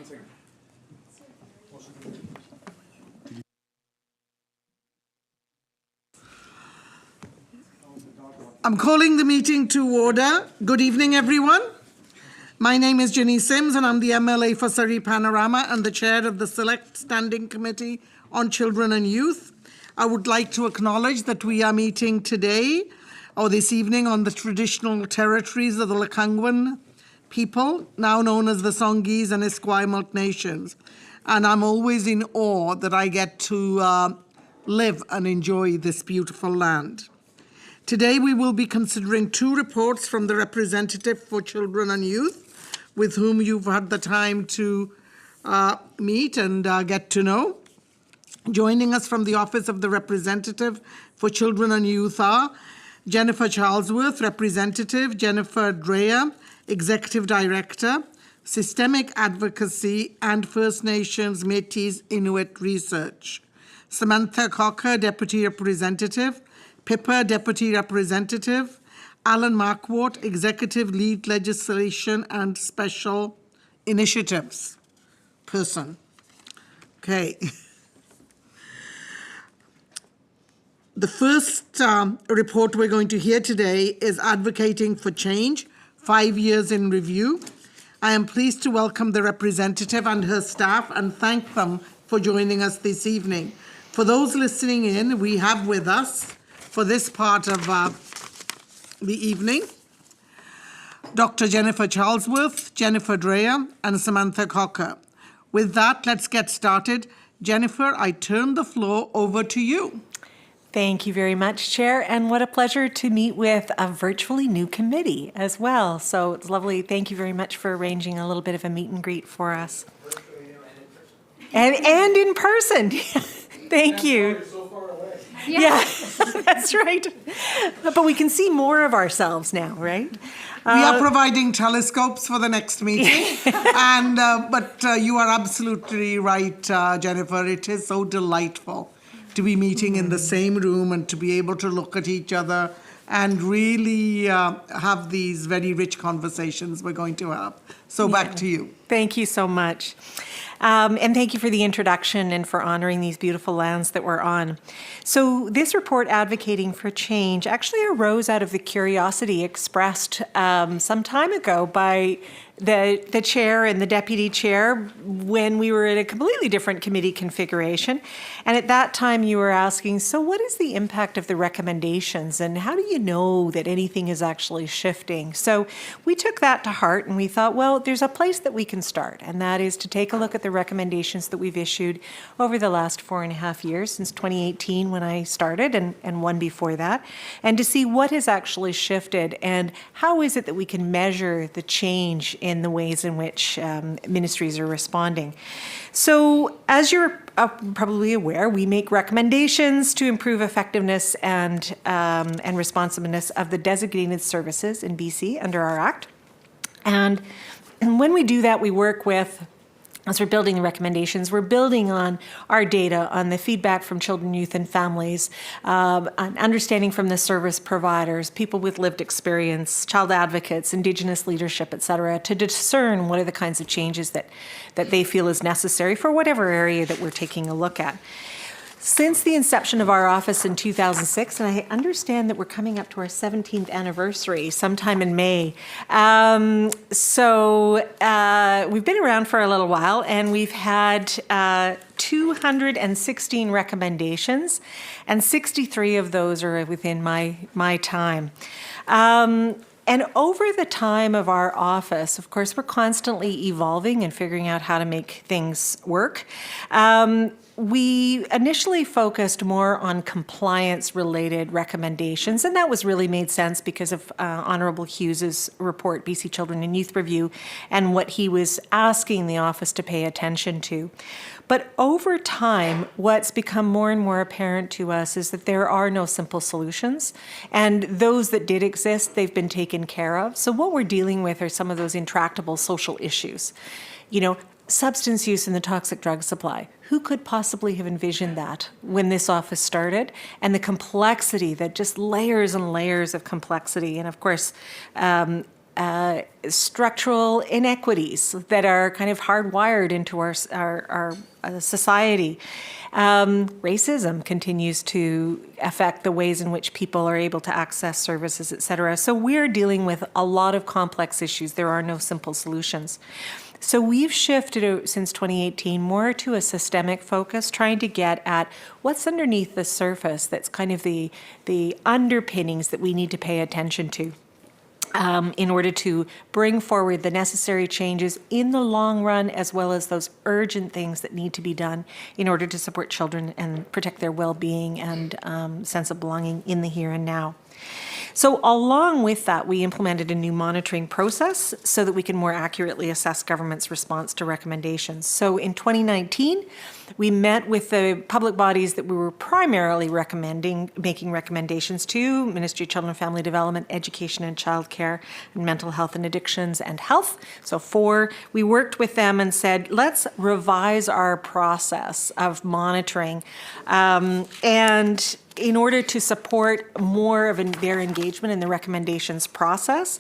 meeting. I'm calling the meeting to order. Good evening, everyone. My name is Jenny Sims, and I'm the MLA for Surrey Panorama and the chair of the Select Standing Committee on Children and Youth. I would like to acknowledge that we are meeting today or this evening on the traditional territories of the Lekungwan people, now known as the Songhees and Esquimalt nations. And I'm always in awe that I get to live and enjoy this beautiful land. Today we will be considering two reports from the representative for Children and Youth, with whom you've had the time to meet and get to know. Joining us from the Office of the Representative for Children and Youth are Jennifer Charlesworth, Representative, Jennifer Dreyer, Executive Director, Systemic Advocacy and First Nations Métis Inuit Research, Samantha Cocker, Deputy Representative, Pippa, Deputy Representative, Alan Markwart, Executive Lead Legislation and Special Initiatives person. Okay. The first report we're going to hear today is Advocating for Change, 5 years in review. I am pleased to welcome the representative and her staff and thank them for joining us this evening. For those listening in, we have with us, for this part of the evening, Dr. Jennifer Charlesworth, Jennifer Dreyer, and Samantha Cocker. With that, let's get started. Jennifer, I turn the floor over to you. Thank you very much, Chair, and what a pleasure to meet with a virtually new committee as well. So it's lovely. Thank you very much for arranging a little bit of a meet and greet for us. And in person. Thank you. Yeah, that's right. But we can see more of ourselves now, right? We are providing telescopes for the next meeting. But you are absolutely right, Jennifer. It is so delightful to be meeting in the same room and to be able to look at each other and really have these very rich conversations we're going to have. So back to you. Thank you so much. And thank you for the introduction and for honoring these beautiful lands that we're on. So this report, Advocating for Change, actually arose out of the curiosity expressed some time ago by the chair and the deputy chair when we were in a completely different committee configuration. And at that time you were asking, so what is the impact of the recommendations and how do you know that anything is actually shifting? So we took that to heart and we thought, well, there's a place that we can start, and that is to take a look at the recommendations that we've issued over the last 4.5 years, since 2018 when I started and one before that, and to see what has actually shifted and how is it that we can measure the change in the ways in which ministries are responding. So as you're probably aware, we make recommendations to improve effectiveness and responsiveness of the designated services in BC under our Act. And when we do that, we work with, as we're building the recommendations, we're building on our data, on the feedback from children, youth, and families, on understanding from the service providers, people with lived experience, child advocates, Indigenous leadership, et cetera, to discern what are the kinds of changes that they feel is necessary for whatever area that we're taking a look at. Since the inception of our office in 2006, and I understand that we're coming up to our 17th anniversary sometime in May. We've been around for a little while, and we've had 216 recommendations, and 63 of those are within my time. And over the time of our office, of course, we're constantly evolving and figuring out how to make things work. We initially focused more on compliance-related recommendations, and that was really made sense because of Honourable Hughes's report, BC Children and Youth Review, and what he was asking the office to pay attention to. But over time, what's become more and more apparent to us is that there are no simple solutions, and those that did exist, they've been taken care of. So what we're dealing with are some of those intractable social issues. You know, substance use in the toxic drug supply. Who could possibly have envisioned that when this office started? And the complexity, that just layers and layers of complexity. And of course, structural inequities that are kind of hardwired into our society. Racism continues to affect the ways in which people are able to access services, et cetera. So we're dealing with a lot of complex issues. There are no simple solutions. So we've shifted since 2018 more to a systemic focus, trying to get at what's underneath the surface that's kind of the underpinnings that we need to pay attention to. In order to bring forward the necessary changes in the long run, as well as those urgent things that need to be done in order to support children and protect their well-being and sense of belonging in the here and now. So along with that, we implemented a new monitoring process so that we can more accurately assess government's response to recommendations. So in 2019, we met with the public bodies that we were primarily making recommendations to: Ministry of Children and Family Development, Education and Childcare, and Mental Health and Addictions and Health. So 4, we worked with them and said, let's revise our process of monitoring and in order to support more of their engagement in the recommendations process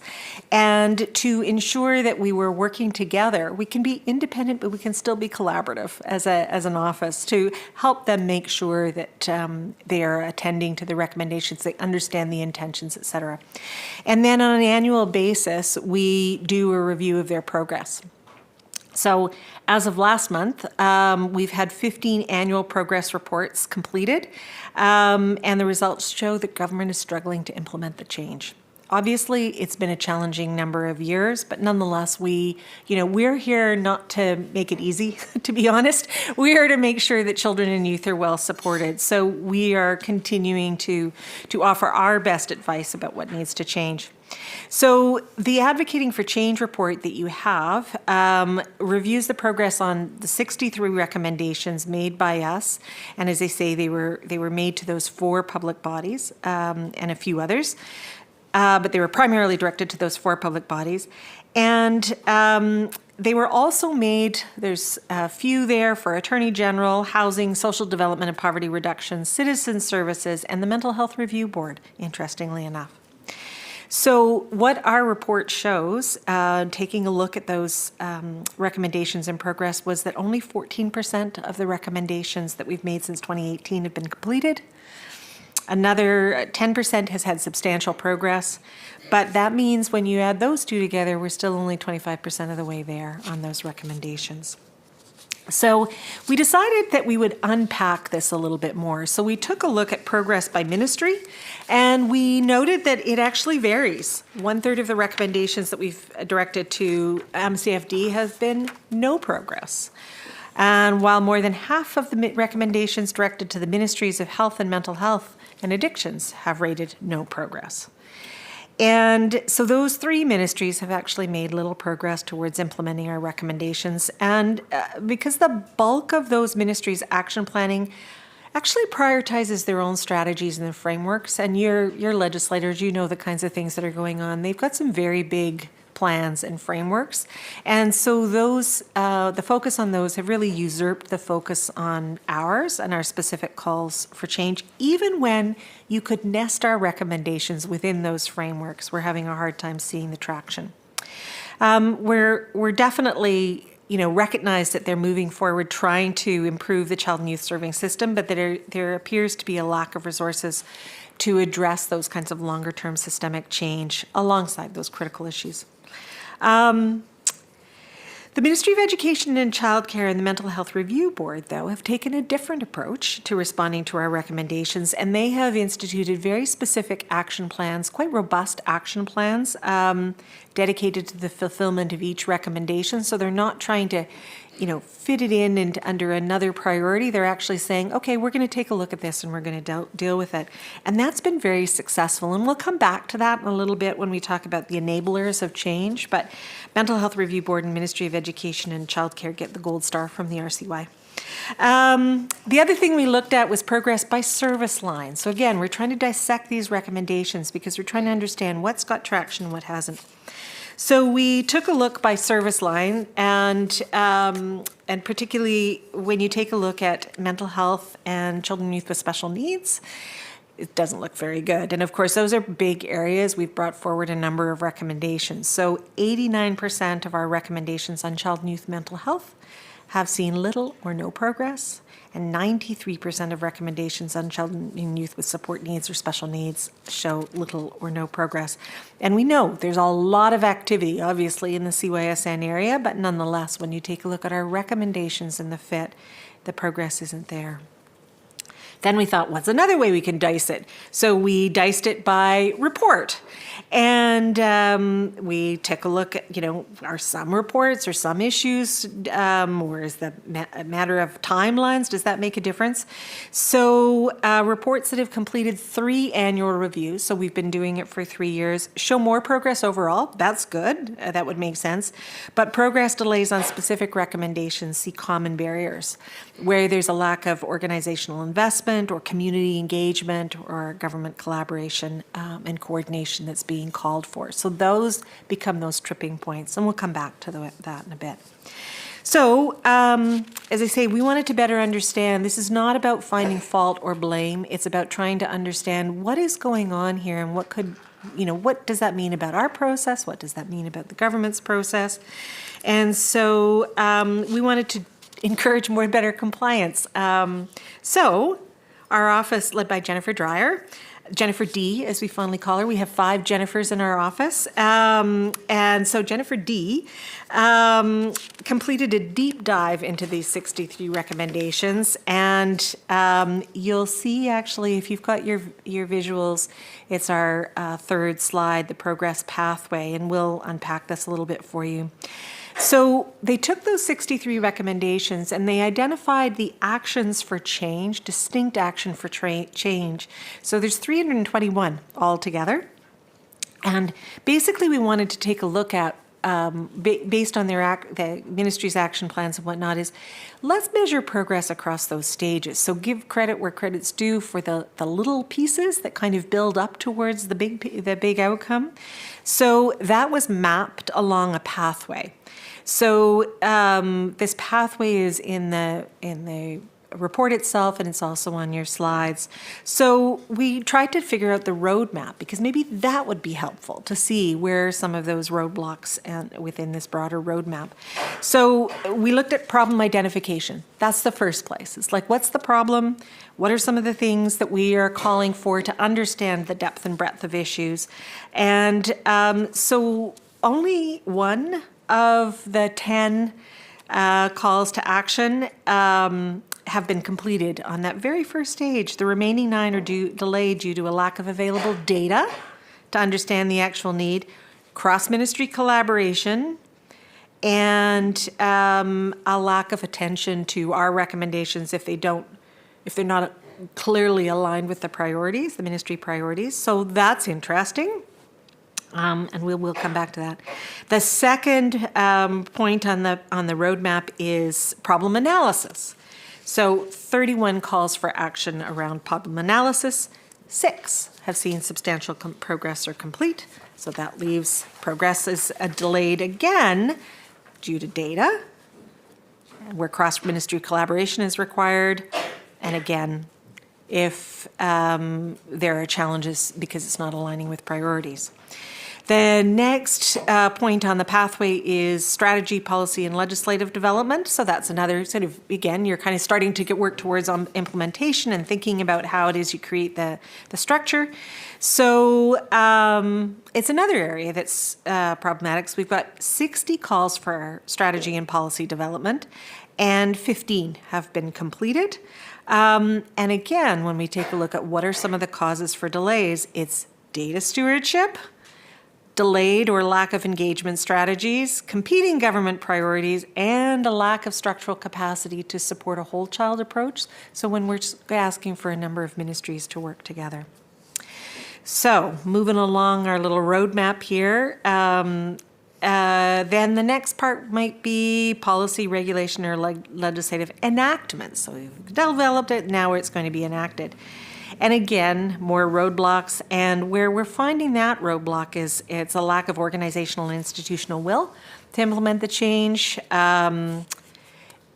and to ensure that we were working together. We can be independent, but we can still be collaborative as an office to help them make sure that they are attending to the recommendations, they understand the intentions, et cetera. And then on an annual basis, we do a review of their progress. So as of last month, we've had 15 annual progress reports completed, and the results show that government is struggling to implement the change. Obviously, it's been a challenging number of years, but nonetheless, we're here not to make it easy, to be honest. We're here to make sure that children and youth are well supported. So we are continuing to offer our best advice about what needs to change. So the Advocating for Change report that you have reviews the progress on the 63 recommendations made by us, and as I say, they were made to those 4 public bodies and a few others. But they were primarily directed to those 4 public bodies. And they were also made, there's a few there for Attorney General, Housing, Social Development and Poverty Reduction, Citizen Services, and the Mental Health Review Board, interestingly enough. So what our report shows, taking a look at those recommendations in progress, was that only 14% of the recommendations that we've made since 2018 have been completed. Another 10% has had substantial progress, but that means when you add those 2 together, we're still only 25% of the way there on those recommendations. So we decided that we would unpack this a little bit more. So we took a look at progress by ministry, and we noted that it actually varies. 1/3 of the recommendations that we've directed to MCFD have been no progress. And while more than half of the recommendations directed to the Ministries of Health and Mental Health and Addictions have rated no progress. And so those 3 ministries have actually made little progress towards implementing our recommendations. And because the bulk of those ministries' action planning actually prioritizes their own strategies and their frameworks, and your legislators, you know the kinds of things that are going on. They've got some very big plans and frameworks. And so those, the focus on those have really usurped the focus on ours and our specific calls for change. Even when you could nest our recommendations within those frameworks, we're having a hard time seeing the traction. We're definitely recognize that they're moving forward trying to improve the child and youth serving system, but that there appears to be a lack of resources to address those kinds of longer term systemic change alongside those critical issues. The Ministry of Education and Childcare and the Mental Health Review Board, though, have taken a different approach to responding to our recommendations, and they have instituted very specific action plans, quite robust action plans, dedicated to the fulfillment of each recommendation. So they're not trying to, fit it in and under another priority. They're actually saying, okay, we're going to take a look at this and we're going to deal with it. And that's been very successful. And we'll come back to that in a little bit when we talk about the enablers of change. But Mental Health Review Board and Ministry of Education and Childcare get the gold star from the RCY. The other thing we looked at was progress by service line. So again, we're trying to dissect these recommendations because we're trying to understand what's got traction and what hasn't. So we took a look by service line, and particularly when you take a look at mental health and children and youth with special needs, it doesn't look very good. And of course, those are big areas. We've brought forward a number of recommendations. So 89% of our recommendations on child and youth mental health have seen little or no progress, and 93% of recommendations on child and youth with support needs or special needs show little or no progress. And we know there's a lot of activity, obviously, in the CYSN area, but nonetheless, when you take a look at our recommendations in the FIT, the progress isn't there. Then we thought, what's another way we can dice it? So we diced it by report. And we took a look at, are some reports or some issues, or is the a matter of timelines? Does that make a difference? So reports that have completed 3 annual reviews, so we've been doing it for 3 years, show more progress overall. That's good. That would make sense. But progress delays on specific recommendations see common barriers, where there's a lack of organizational investment or community engagement or government collaboration and coordination that's being called for. So those become those tripping points, and we'll come back to that in a bit. So, as I say, we wanted to better understand, this is not about finding fault or blame, it's about trying to understand what is going on here and what could, what does that mean about our process, what does that mean about the government's process, and so we wanted to encourage more better compliance. So, our office, led by Jennifer Dreyer, Jennifer D, as we fondly call her. We have 5 Jennifers in our office. And so Jennifer D completed a deep dive into these 63 recommendations. And you'll see, actually, if you've got your visuals, it's our 3rd slide, the progress pathway. And we'll unpack this a little bit for you. So they took those 63 recommendations and they identified the actions for change, distinct action for change. So there's 321 altogether. And basically we wanted to take a look at, based on the ministry's action plans and whatnot, is let's measure progress across those stages. So give credit where credit's due for the little pieces that kind of build up towards the big outcome. So that was mapped along a pathway. So this pathway is in the report itself, and it's also on your slides. So we tried to figure out the roadmap, because maybe that would be helpful to see where some of those roadblocks and within this broader roadmap. So we looked at problem identification. That's the first place. It's like, what's the problem? What are some of the things that we are calling for to understand the depth and breadth of issues? And so only one of the 10 calls to action have been completed on that very first stage. The remaining 9 are delayed due to a lack of available data to understand the actual need, cross-ministry collaboration, and a lack of attention to our recommendations if they're not clearly aligned with the priorities, the ministry priorities. So that's interesting. And we'll come back to that. The second point on the roadmap is problem analysis. So 31 calls for action around problem analysis. 6 have seen substantial progress or complete. So that leaves progress is delayed again due to data, where cross-ministry collaboration is required. And again, if there are challenges because it's not aligning with priorities. The next point on the pathway is strategy, policy, and legislative development. So that's another sort of, again, you're kind of starting to work towards implementation and thinking about how it is you create the structure. So it's another area that's problematic. So we've got 60 calls for strategy and policy development, and 15 have been completed. And again, when we take a look at what are some of the causes for delays, it's data stewardship, delayed or lack of engagement strategies, competing government priorities, and a lack of structural capacity to support a whole child approach. So when we're asking for a number of ministries to work together. So moving along our little roadmap here, then the next part might be policy, regulation, or legislative enactment. So we've developed it, now it's going to be enacted. And again, more roadblocks, and where we're finding that roadblock is it's a lack of organizational and institutional will to implement the change.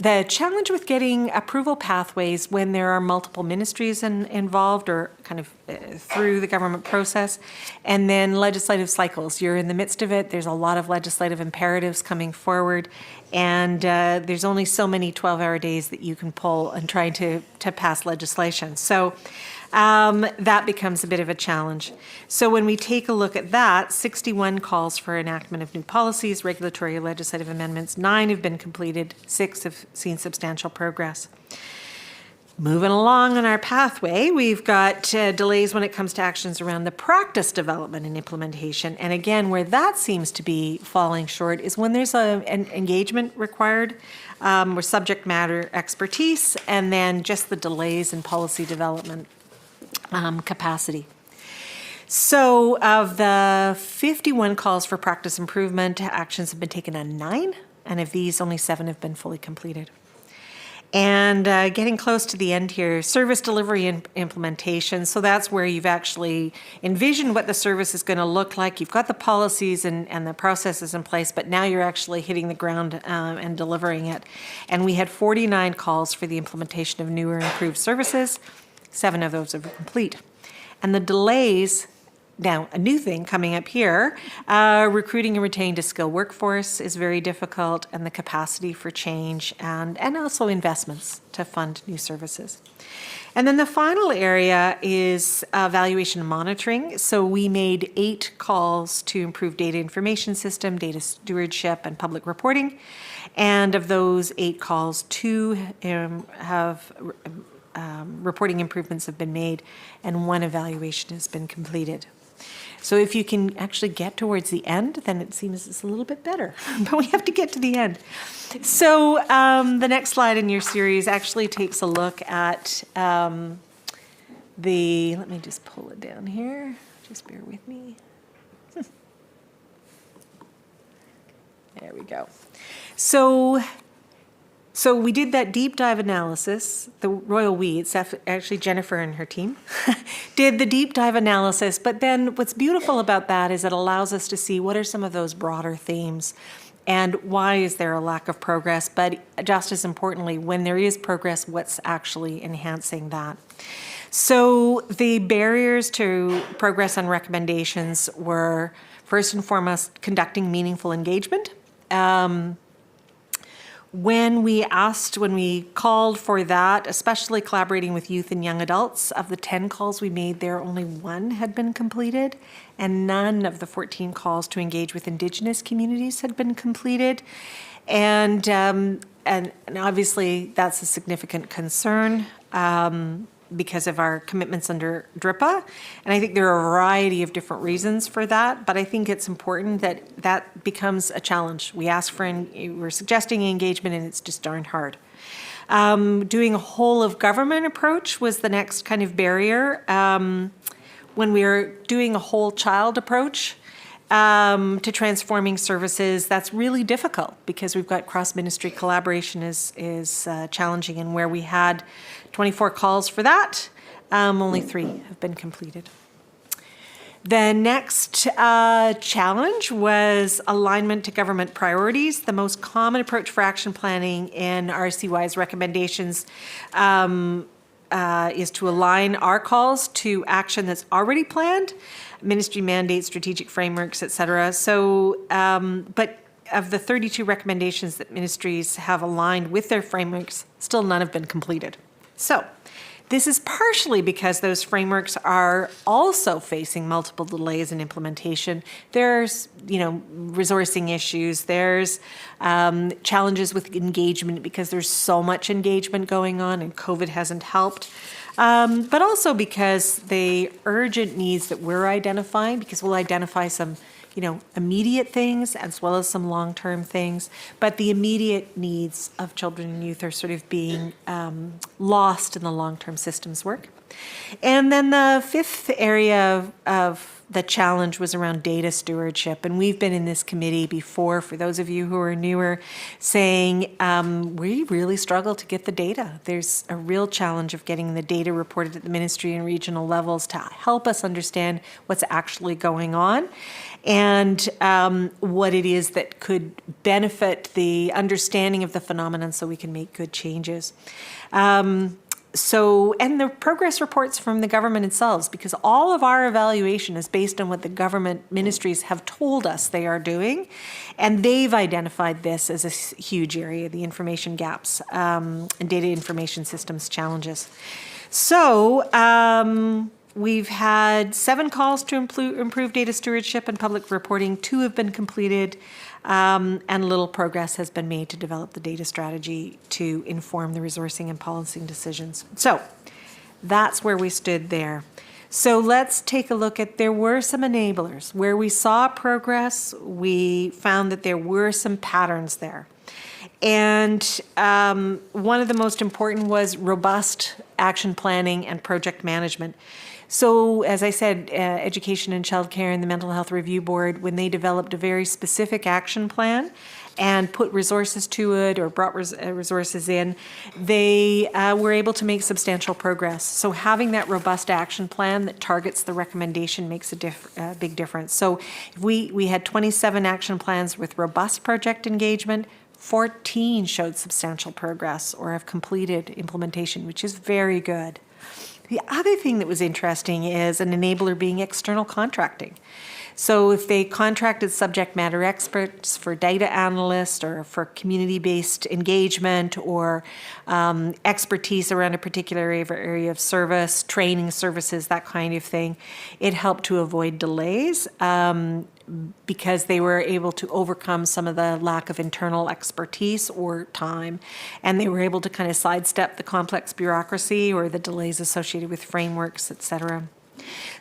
The challenge with getting approval pathways when there are multiple ministries involved or kind of through the government process, and then legislative cycles. You're in the midst of it. There's a lot of legislative imperatives coming forward, and there's only so many 12-hour days that you can pull and try to pass legislation. So that becomes a bit of a challenge. So when we take a look at that, 61 calls for enactment of new policies, regulatory or legislative amendments, 9 have been completed, 6 have seen substantial progress. Moving along on our pathway, we've got delays when it comes to actions around the practice development and implementation. And again, where that seems to be falling short is when there's an engagement required or subject matter expertise, and then just the delays in policy development capacity. So of the 51 calls for practice improvement, actions have been taken on 9, and of these, only 7 have been fully completed. And getting close to the end here, service delivery and implementation. So that's where you've actually envisioned what the service is going to look like. You've got the policies and the processes in place, but now you're actually hitting the ground and delivering it. And we had 49 calls for the implementation of newer improved services. 7 of those are complete. And the delays, now a new thing coming up here, recruiting and retaining a skilled workforce is very difficult, and the capacity for change and also investments to fund new services. And then the final area is evaluation and monitoring. So we made 8 calls to improve data information system, data stewardship, and public reporting. And of those 8 calls, 2 have reporting improvements have been made, and 1 evaluation has been completed. So if you can actually get towards the end, then it seems it's a little bit better, but we have to get to the end. So the next slide in your series actually takes a look at let me just pull it down here, just bear with me. There we go. So we did that deep dive analysis, the royal we, it's actually Jennifer and her team, did the deep dive analysis, but then what's beautiful about that is it allows us to see what are some of those broader themes and why is there a lack of progress, but just as importantly, when there is progress, what's actually enhancing that. So the barriers to progress on recommendations were, first and foremost, conducting meaningful engagement. When we called for that, especially collaborating with youth and young adults, of the 10 calls we made there, only 1 had been completed, and none of the 14 calls to engage with Indigenous communities had been completed. And obviously that's a significant concern because of our commitments under DRIPA. And I think there are a variety of different reasons for that, but I think it's important that that becomes a challenge. We're suggesting engagement, and it's just darn hard. Doing a whole of government approach was the next kind of barrier. When we were doing a whole child approach to transforming services, that's really difficult because we've got cross-ministry collaboration is challenging, and where we had 24 calls for that, only 3 have been completed. The next challenge was alignment to government priorities. The most common approach for action planning in RCY's recommendations is to align our calls to action that's already planned, ministry mandates, strategic frameworks, et cetera. So, but of the 32 recommendations that ministries have aligned with their frameworks, still none have been completed. So this is partially because those frameworks are also facing multiple delays in implementation. There's, resourcing issues. There's challenges with engagement because there's so much engagement going on and COVID hasn't helped. But also because the urgent needs that we're identifying, because we'll identify some immediate things as well as some long-term things, but the immediate needs of children and youth are sort of being lost in the long-term systems work. And then the fifth area of the challenge was around data stewardship. And we've been in this committee before, for those of you who are newer, saying we really struggle to get the data. There's a real challenge of getting the data reported at the ministry and regional levels to help us understand what's actually going on and what it is that could benefit the understanding of the phenomenon so we can make good changes. And the progress reports from the government themselves, because all of our evaluation is based on what the government ministries have told us they are doing, and they've identified this as a huge area, the information gaps and data information systems challenges. So we've had 7 calls to improve data stewardship and public reporting. 2 have been completed. And little progress has been made to develop the data strategy to inform the resourcing and policing decisions. So that's where we stood there. So let's take a look at, there were some enablers. Where we saw progress, we found that there were some patterns there. And one of the most important was robust action planning and project management. So, as I said, Education and Childcare and the Mental Health Review Board, when they developed a very specific action plan and put resources to it or brought resources in, they were able to make substantial progress. So having that robust action plan that targets the recommendation makes a big difference. So we had 27 action plans with robust project engagement. 14 showed substantial progress or have completed implementation, which is very good. The other thing that was interesting is an enabler being external contracting. So if they contracted subject matter experts for data analysts or for community-based engagement or expertise around a particular area of service, training services, that kind of thing, it helped to avoid delays because they were able to overcome some of the lack of internal expertise or time, and they were able to kind of sidestep the complex bureaucracy or the delays associated with frameworks, et cetera.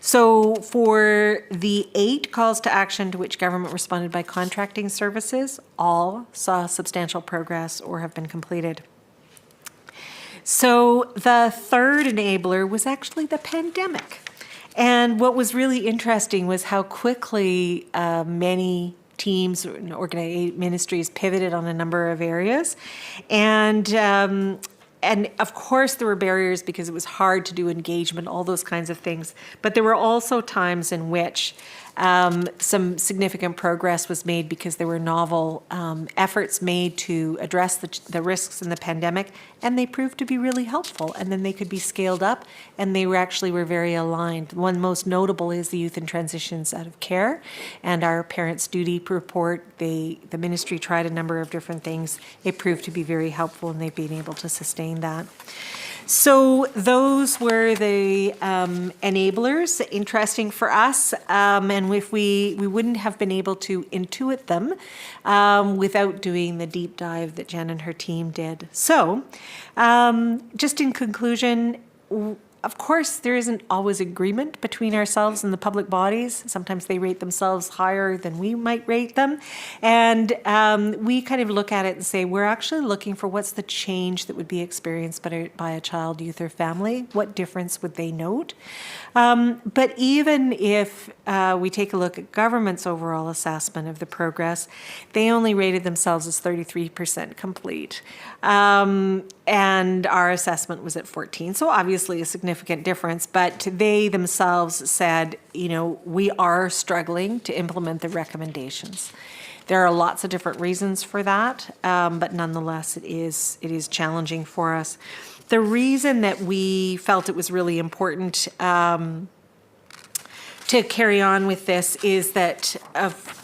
So for the 8 calls to action to which government responded by contracting services, all saw substantial progress or have been completed. So the third enabler was actually the pandemic. And what was really interesting was how quickly many teams and organized ministries pivoted on a number of areas. And of course there were barriers because it was hard to do engagement, all those kinds of things. But there were also times in which some significant progress was made because there were novel efforts made to address the risks in the pandemic, and they proved to be really helpful. And then they could be scaled up, and they were very aligned. One most notable is the Youth in Transitions Out of Care and our Parents' Duty report. The ministry tried a number of different things. It proved to be very helpful, and they've been able to sustain that. So those were the enablers, interesting for us, and if we wouldn't have been able to intuit them without doing the deep dive that Jen and her team did. So just in conclusion, of course, there isn't always agreement between ourselves and the public bodies. Sometimes they rate themselves higher than we might rate them. And we kind of look at it and say, we're actually looking for what's the change that would be experienced by a child, youth, or family. What difference would they note? But even if we take a look at government's overall assessment of the progress, they only rated themselves as 33% complete. And our assessment was at 14. So obviously a significant difference, but they themselves said, we are struggling to implement the recommendations. There are lots of different reasons for that, but nonetheless, it is challenging for us. The reason that we felt it was really important to carry on with this is that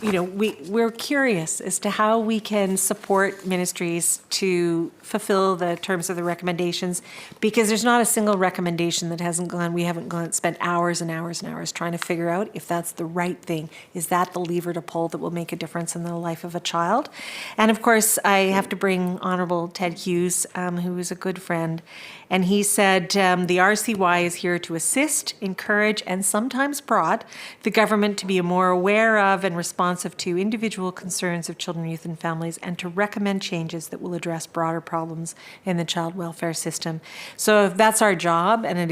we're curious as to how we can support ministries to fulfill the terms of the recommendations, because there's not a single recommendation that we haven't spent hours and hours and hours trying to figure out if that's the right thing. Is that the lever to pull that will make a difference in the life of a child? And of course, I have to bring Honourable Ted Hughes, who is a good friend, and he said, the RCY is here to assist, encourage, and sometimes prod that, the government to be more aware of and responsive to individual concerns of children, youth, and families, and to recommend changes that will address broader problems in the child welfare system. So that's our job, and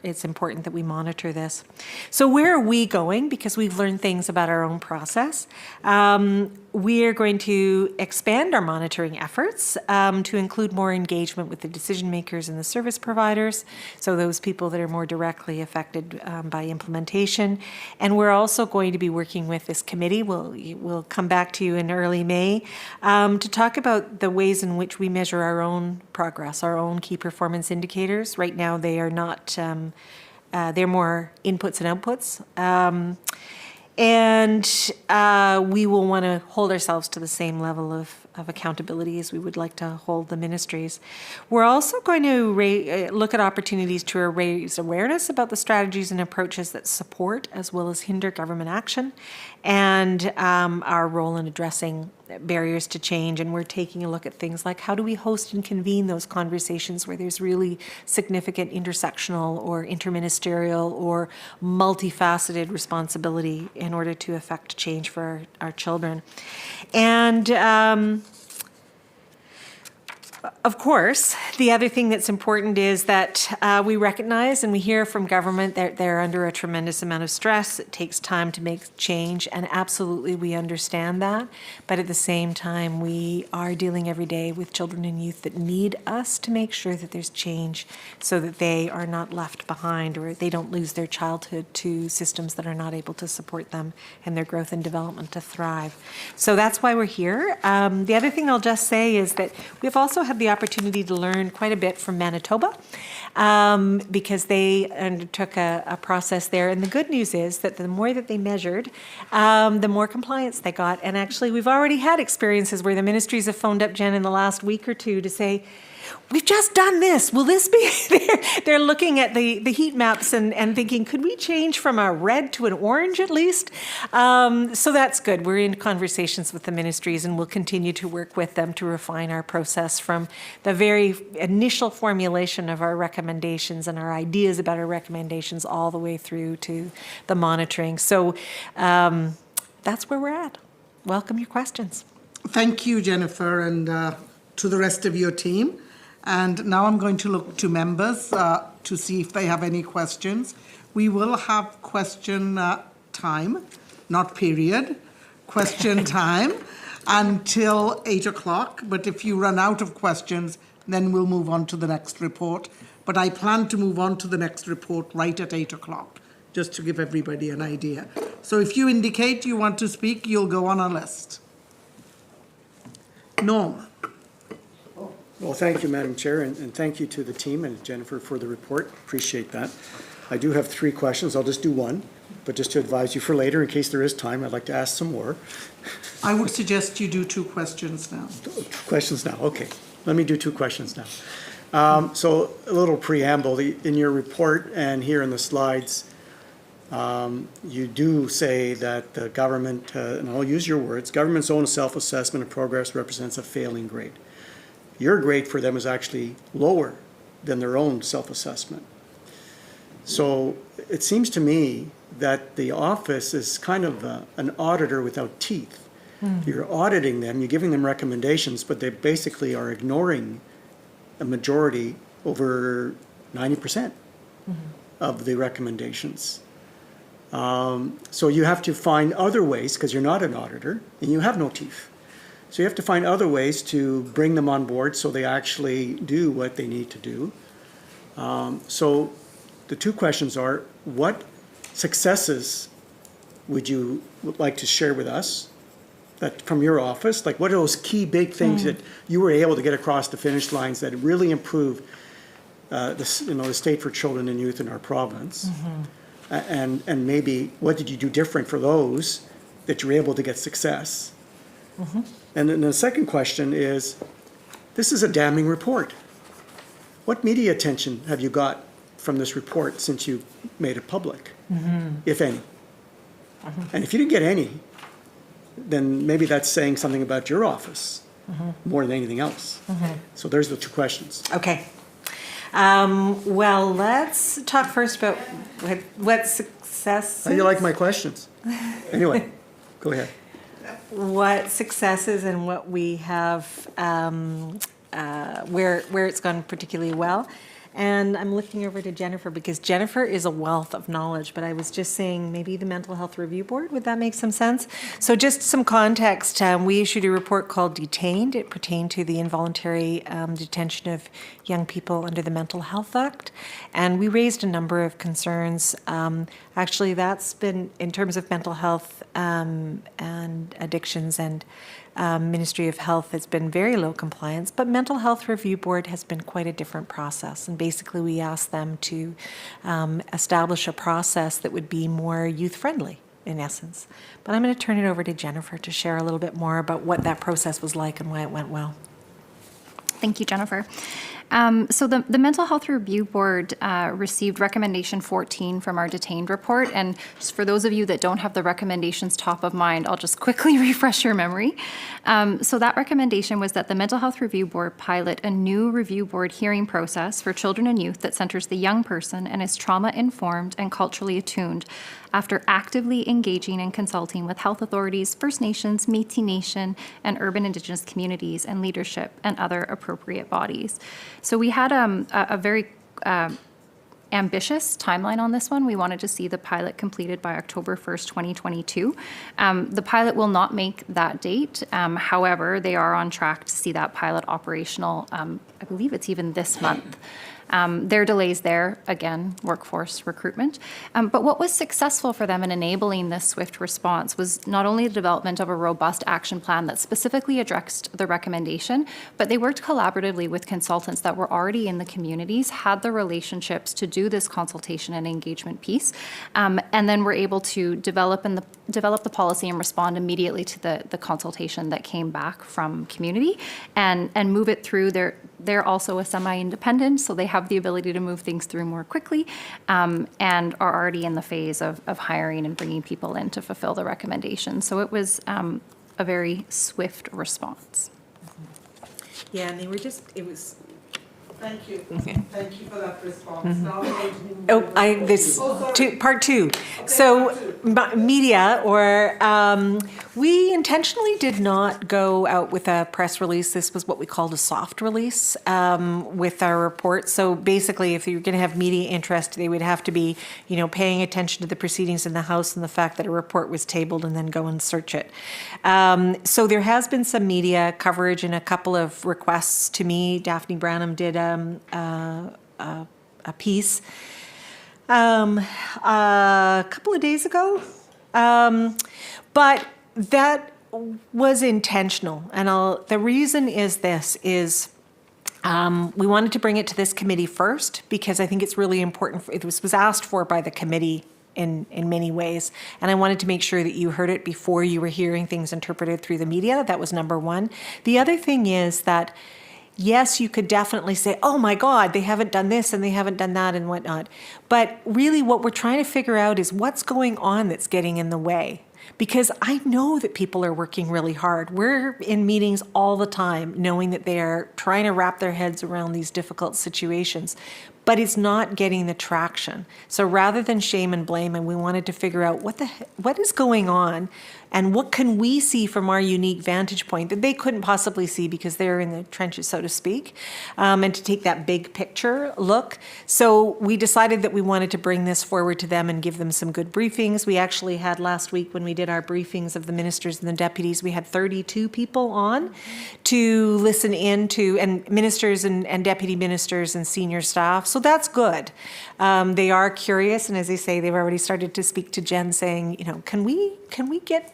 it's important that we monitor this. So where are we going? Because we've learned things about our own process. We are going to expand our monitoring efforts to include more engagement with the decision makers and the service providers, so those people that are more directly affected by implementation. And we're also going to be working with this committee. We'll come back to you in early May to talk about the ways in which we measure our own progress, our own key performance indicators. Right now, they are not, they're more inputs and outputs. And we will want to hold ourselves to the same level of accountability as we would like to hold the ministries. We're also going to look at opportunities to raise awareness about the strategies and approaches that support as well as hinder government action, and our role in addressing barriers to change. And we're taking a look at things like how do we host and convene those conversations where there's really significant intersectional or interministerial or multifaceted responsibility in order to affect change for our children. And of course, the other thing that's important is that we recognize and we hear from government that they're under a tremendous amount of stress. It takes time to make change, and absolutely we understand that. But at the same time, we are dealing every day with children and youth that need us to make sure that there's change so that they are not left behind or they don't lose their childhood to systems that are not able to support them and their growth and development to thrive. So that's why we're here. The other thing I'll just say is that we've also had the opportunity to learn quite a bit from Manitoba because they undertook a process there. And the good news is that the more that they measured, the more compliance they got. And actually, we've already had experiences where the ministries have phoned up Jen in the last week or two to say, we've just done this. Will this be? They're looking at the heat maps and thinking, could we change from a red to an orange at least? So that's good. We're in conversations with the ministries, and we'll continue to work with them to refine our process from the very initial formulation of our recommendations and our ideas about our recommendations all the way through to the monitoring. So that's where we're at. Welcome your questions. Thank you, Jennifer, and to the rest of your team. And now I'm going to look to members to see if they have any questions. We will have question time, not period, question time until 8 o'clock. But if you run out of questions, then we'll move on to the next report. But I plan to move on to the next report right at 8 o'clock, just to give everybody an idea. So if you indicate you want to speak, you'll go on a list. Norm. Well, thank you, Madam Chair, and thank you to the team and Jennifer for the report. Appreciate that. I do have 3 questions. I'll just do one, but just to advise you for later, in case there is time, I'd like to ask some more. I would suggest you do 2 questions now. 2 questions now, okay. Let me do 2 questions now. So a little preamble. In your report and here in the slides, you do say that the government, and I'll use your words, government's own self-assessment of progress represents a failing grade. Your grade for them is actually lower than their own self-assessment. So it seems to me that the office is kind of an auditor without teeth. You're auditing them, you're giving them recommendations, but they basically are ignoring a majority, over 90% of the recommendations. So you have to find other ways, because you're not an auditor and you have no teeth. So you have to find other ways to bring them on board so they actually do what they need to do. So the 2 questions are, what successes would you like to share with us that from your office? Like, what are those key big things that you were able to get across the finish lines that really improve the state for children and youth in our province? And maybe what did you do different for those that you were able to get success? And then the second question is, this is a damning report. What media attention have you got from this report since you made it public, if any? And if you didn't get any, then maybe that's saying something about your office more than anything else. So there's the 2 questions. Okay. Well, let's talk first about what success? How do you like my questions? Anyway, go ahead. What successes and what we have, where it's gone particularly well. And I'm looking over to Jennifer because Jennifer is a wealth of knowledge, but I was just saying maybe the Mental Health Review Board, would that make some sense? So just some context, we issued a report called Detained. It pertained to the involuntary detention of young people under the Mental Health Act. And we raised a number of concerns. Actually, that's been, in terms of mental health and addictions and Ministry of Health has been very low compliance, but Mental Health Review Board has been quite a different process. And basically we asked them to establish a process that would be more youth-friendly, in essence. But I'm going to turn it over to Jennifer to share a little bit more about what that process was like and why it went well. Thank you, Jennifer. So the Mental Health Review Board received recommendation 14 from our detained report. And just for those of you that don't have the recommendations top of mind, I'll just quickly refresh your memory. So that recommendation was that the Mental Health Review Board pilot a new review board hearing process for children and youth that centers the young person and is trauma-informed and culturally attuned after actively engaging and consulting with health authorities, First Nations, Métis Nation, and urban Indigenous communities and leadership and other appropriate bodies. So we had a very ambitious timeline on this one. We wanted to see the pilot completed by October 1st, 2022. The pilot will not make that date. However, they are on track to see that pilot operational, I believe it's even this month. There are delays there, again, workforce recruitment. But what was successful for them in enabling this swift response was not only the development of a robust action plan that specifically addressed the recommendation, but they worked collaboratively with consultants that were already in the communities, had the relationships to do this consultation and engagement piece, and then were able to develop the policy and respond immediately to the consultation that came back from community and move it through. They're also a semi-independent, so they have the ability to move things through more quickly and are already in the phase of hiring and bringing people in to fulfill the recommendation. So it was a very swift response. Yeah, and they were just, it was. Thank you. Thank you for that response. Now we're going to move Part two. So media, or we intentionally did not go out with a press release. This was what we called a soft release with our report. So basically, if you're going to have media interest, they would have to be, paying attention to the proceedings in the House and the fact that a report was tabled and then go and search it. So there has been some media coverage and a couple of requests to me. Daphne Branham did a piece a couple of days ago, but that was intentional. And the reason is this is we wanted to bring it to this committee first because I think it's really important. It was asked for by the committee in many ways. And I wanted to make sure that you heard it before you were hearing things interpreted through the media. That was number one. The other thing is that yes, you could definitely say, oh my God, they haven't done this and they haven't done that and whatnot. But really what we're trying to figure out is what's going on that's getting in the way. Because I know that people are working really hard. We're in meetings all the time knowing that they're trying to wrap their heads around these difficult situations, but it's not getting the traction. So rather than shame and blame, and we wanted to figure out what is going on and what can we see from our unique vantage point that they couldn't possibly see because they're in the trenches, so to speak, and to take that big picture look. So we decided that we wanted to bring this forward to them and give them some good briefings. We actually had last week when we did our briefings of the ministers and the deputies, we had 32 people on to listen in to, and ministers and deputy ministers and senior staff. So that's good. They are curious, and as they say, they've already started to speak to Jen saying, can we get,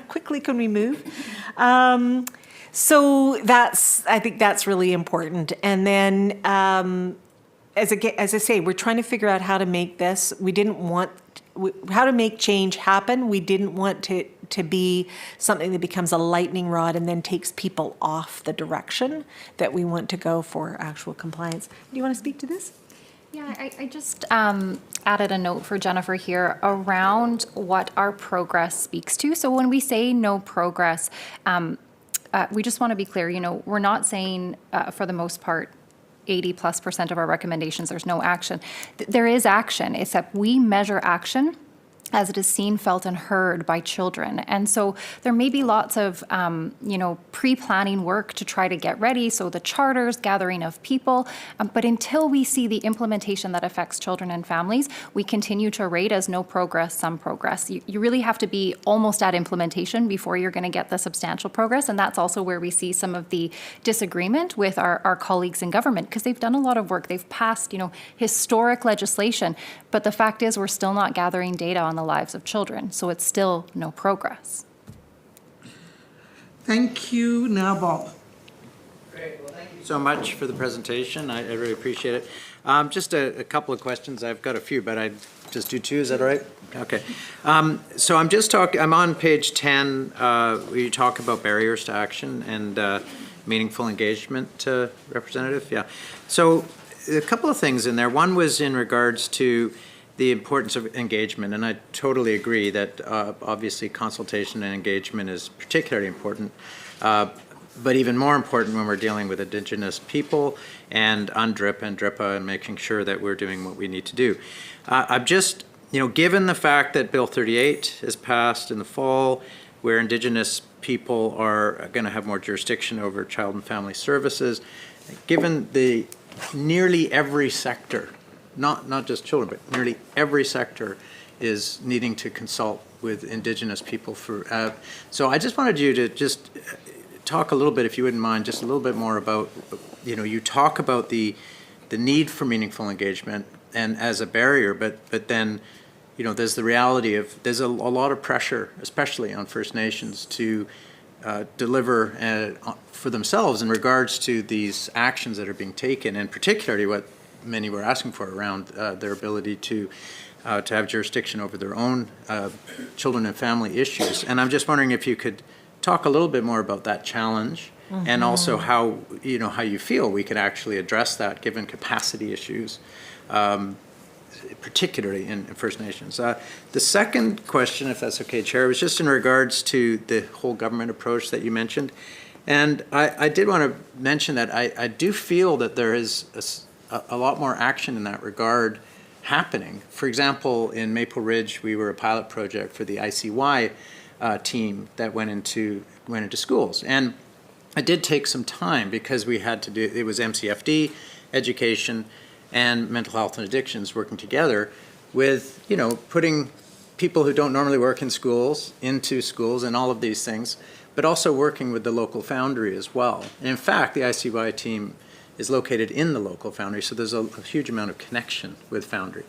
quickly can we move? So I think that's really important. And then, as I say, we're trying to figure out how to make this. How to make change happen. We didn't want to be something that becomes a lightning rod and then takes people off the direction that we want to go for actual compliance. Do you want to speak to this? Yeah, I just added a note for Jennifer here around what our progress speaks to. So when we say no progress, we just want to be clear, we're not saying for the most part 80+% of our recommendations, there's no action. There is action, except we measure action as it is seen, felt, and heard by children. And so there may be lots of, pre-planning work to try to get ready, so the charters, gathering of people, but until we see the implementation that affects children and families, we continue to rate as no progress, some progress. You really have to be almost at implementation before you're going to get the substantial progress, and that's also where we see some of the disagreement with our colleagues in government, because they've done a lot of work. They've passed, historic legislation, but the fact is we're still not gathering data on the lives of children, so it's still no progress. Thank you. Now, Bob. Great. Well, thank you so much for the presentation. I really appreciate it. Just a couple of questions. I've got a few, but I just do two. Is that all right? Okay. So I'm on page 10, where you talk about barriers to action and meaningful engagement, Representative. Yeah. So a couple of things in there. One was in regards to the importance of engagement, and I totally agree that obviously consultation and engagement is particularly important, but even more important when we're dealing with Indigenous people and UNDRIP and DRIPA and making sure that we're doing what we need to do. I'm just, given the fact that Bill 38 is passed in the fall, where Indigenous people are going to have more jurisdiction over child and family services, given the nearly every sector, not just children, but nearly every sector is needing to consult with Indigenous people for, so I just wanted you to just talk a little bit, if you wouldn't mind, just a little bit more about, you talk about the need for meaningful engagement and as a barrier, but then, there's the reality of, there's a lot of pressure, especially on First Nations, to deliver for themselves in regards to these actions that are being taken, and particularly what many were asking for around their ability to have jurisdiction over their own children and family issues. And I'm just wondering if you could talk a little bit more about that challenge, and also how you feel we could actually address that given capacity issues, particularly in First Nations. The second question, if that's okay, Chair, was just in regards to the whole government approach that you mentioned. And I did want to mention that I do feel that there is a lot more action in that regard happening. For example, in Maple Ridge, we were a pilot project for the ICY team that went into schools. And it did take some time because we had to do, it was MCFD, education, and mental health and addictions working together with, putting people who don't normally work in schools into schools and all of these things, but also working with the local foundry as well. And in fact, the ICY team is located in the local foundry, so there's a huge amount of connection with foundry.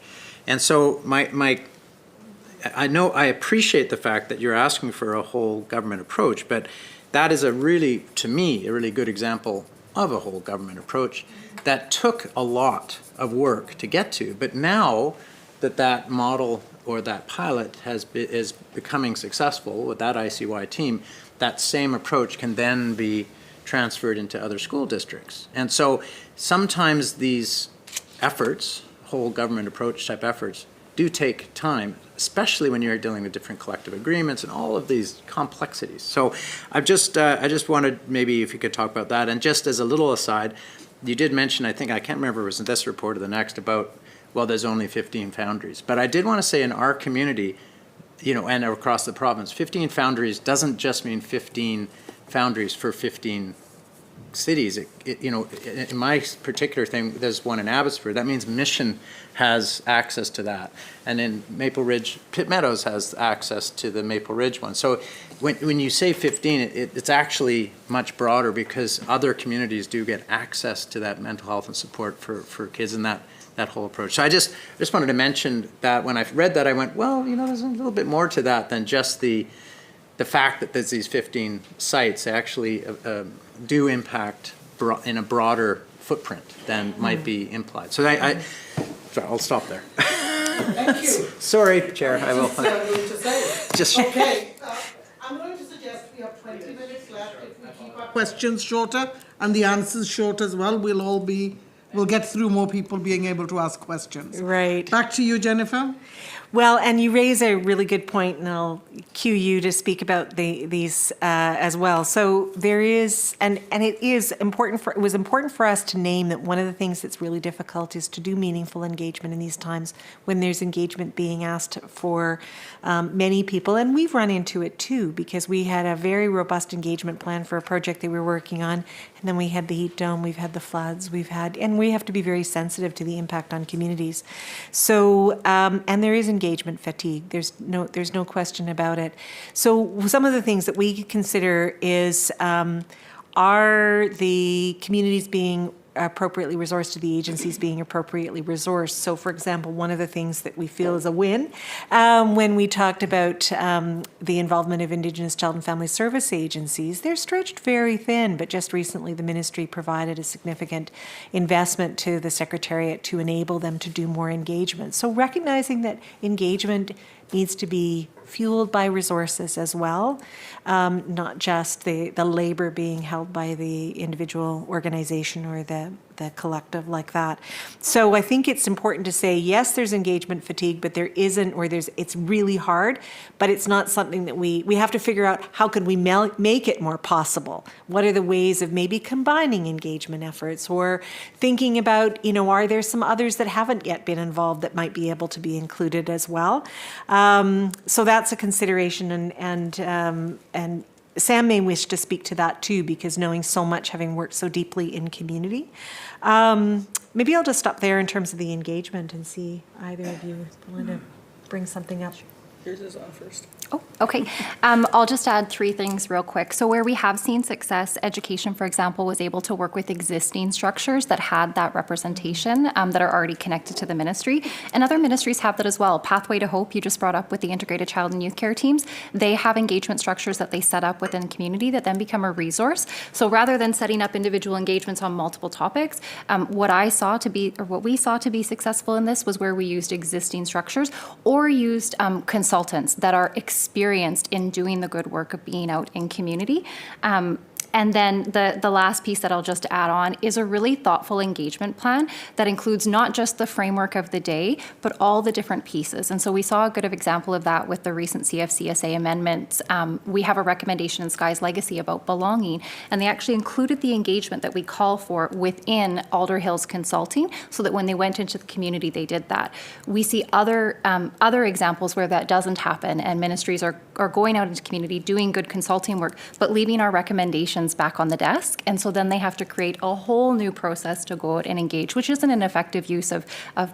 And so I know I appreciate the fact that you're asking for a whole government approach, but that is to me, a really good example of a whole government approach that took a lot of work to get to. But now that model or that pilot is becoming successful with that ICY team, that same approach can then be transferred into other school districts. And so sometimes these efforts, whole government approach type efforts, do take time, especially when you're dealing with different collective agreements and all of these complexities. So I just wanted maybe if you could talk about that. And just as a little aside, you did mention, I think, I can't remember if it was in this report or the next, about, well, there's only 15 foundries. But I did want to say in our community, and across the province, 15 foundries doesn't just mean 15 foundries for 15 cities. In my particular thing, there's one in Abbotsford. That means Mission has access to that. And in Maple Ridge, Pitt Meadows has access to the Maple Ridge one. So when you say 15, it's actually much broader because other communities do get access to that mental health and support for kids in that whole approach. So I just wanted to mention that when I read that, I went, well, there's a little bit more to that than just the fact that there's these 15 sites actually do impact in a broader footprint than might be implied. So sorry, I'll stop there. Thank you. Sorry, Chair, I will. Okay, I'm going to suggest we have 20 minutes left. If we keep our questions shorter and the answers short as well, we'll get through more people being able to ask questions. Right. Back to you, Jennifer. Well, and you raise a really good point, and I'll cue you to speak about these as well. So there is, and it is important it was important for us to name that one of the things that's really difficult is to do meaningful engagement in these times when there's engagement being asked for many people. And we've run into it too, because we had a very robust engagement plan for a project that we were working on, and then we had the heat dome, we've had the floods, and we have to be very sensitive to the impact on communities. So, and there is engagement fatigue. There's no question about it. So some of the things that we consider is, are the communities being appropriately resourced, to the agencies being appropriately resourced? So for example, one of the things that we feel is a win when we talked about the involvement of Indigenous Child and Family Service agencies, they're stretched very thin, but just recently the ministry provided a significant investment to the Secretariat to enable them to do more engagement. So recognizing that engagement needs to be fueled by resources as well, not just the labor being held by the individual organization or the collective like that. So I think it's important to say, yes, there's engagement fatigue, but there isn't, or it's really hard, but it's not something that we have to figure out how can we make it more possible? What are the ways of maybe combining engagement efforts, or thinking about, are there some others that haven't yet been involved that might be able to be included as well? So that's a consideration, and Sam may wish to speak to that too, because knowing so much, having worked so deeply in community. Maybe I'll just stop there in terms of the engagement and see either of you want to bring something up. Yours is on first. Oh, okay. I'll just add 3 things real quick. So where we have seen success, education, for example, was able to work with existing structures that had that representation that are already connected to the ministry. And other ministries have that as well. Pathway to Hope, you just brought up with the integrated child and youth care teams. They have engagement structures that they set up within the community that then become a resource. So rather than setting up individual engagements on multiple topics, what we saw to be successful in this was where we used existing structures or used consultants that are experienced in doing the good work of being out in community. And then the last piece that I'll just add on is a really thoughtful engagement plan that includes not just the framework of the day, but all the different pieces. And so we saw a good example of that with the recent CFCSA amendments. We have a recommendation in Sky's Legacy about belonging, and they actually included the engagement that we call for within Alder Hills Consulting, so that when they went into the community, they did that. We see other examples where that doesn't happen, and ministries are going out into community, doing good consulting work, but leaving our recommendations back on the desk. And so then they have to create a whole new process to go out and engage, which isn't an effective use of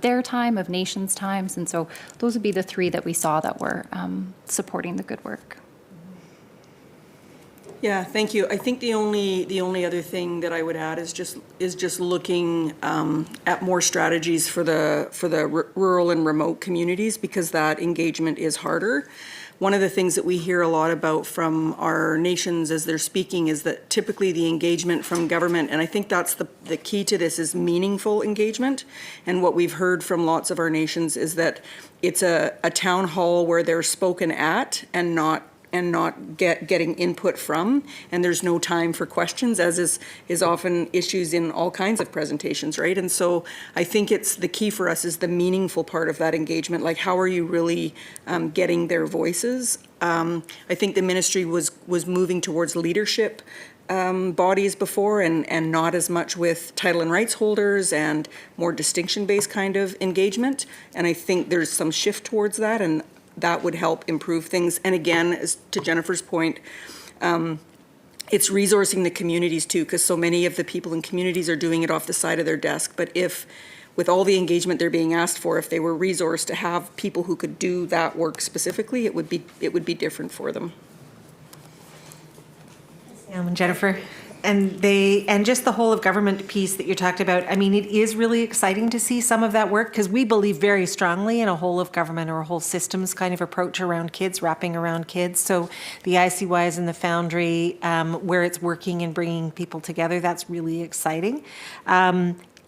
their time, of nations' times. And so those would be the 3 that we saw that were supporting the good work. Yeah, thank you. I think the only other thing that I would add is just looking at more strategies for the rural and remote communities, because that engagement is harder. One of the things that we hear a lot about from our nations as they're speaking is that typically the engagement from government, and I think that's the key to this, is meaningful engagement. And what we've heard from lots of our nations is that it's a town hall where they're spoken at and not getting input from, and there's no time for questions, as is often issues in all kinds of presentations, right? And so I think it's the key for us is the meaningful part of that engagement, like how are you really getting their voices? I think the ministry was moving towards leadership bodies before, and not as much with title and rights holders and more distinction-based kind of engagement, and I think there's some shift towards that, and that would help improve things. And again, as to Jennifer's point, it's resourcing the communities too, because so many of the people in communities are doing it off the side of their desk. But if, with all the engagement they're being asked for, if they were resourced to have people who could do that work specifically, it would be different for them. Jennifer. And just the whole of government piece that you talked about, I mean, it is really exciting to see some of that work, because we believe very strongly in a whole of government or a whole systems kind of approach around kids, wrapping around kids. So the ICYs and the Foundry, where it's working and bringing people together, that's really exciting.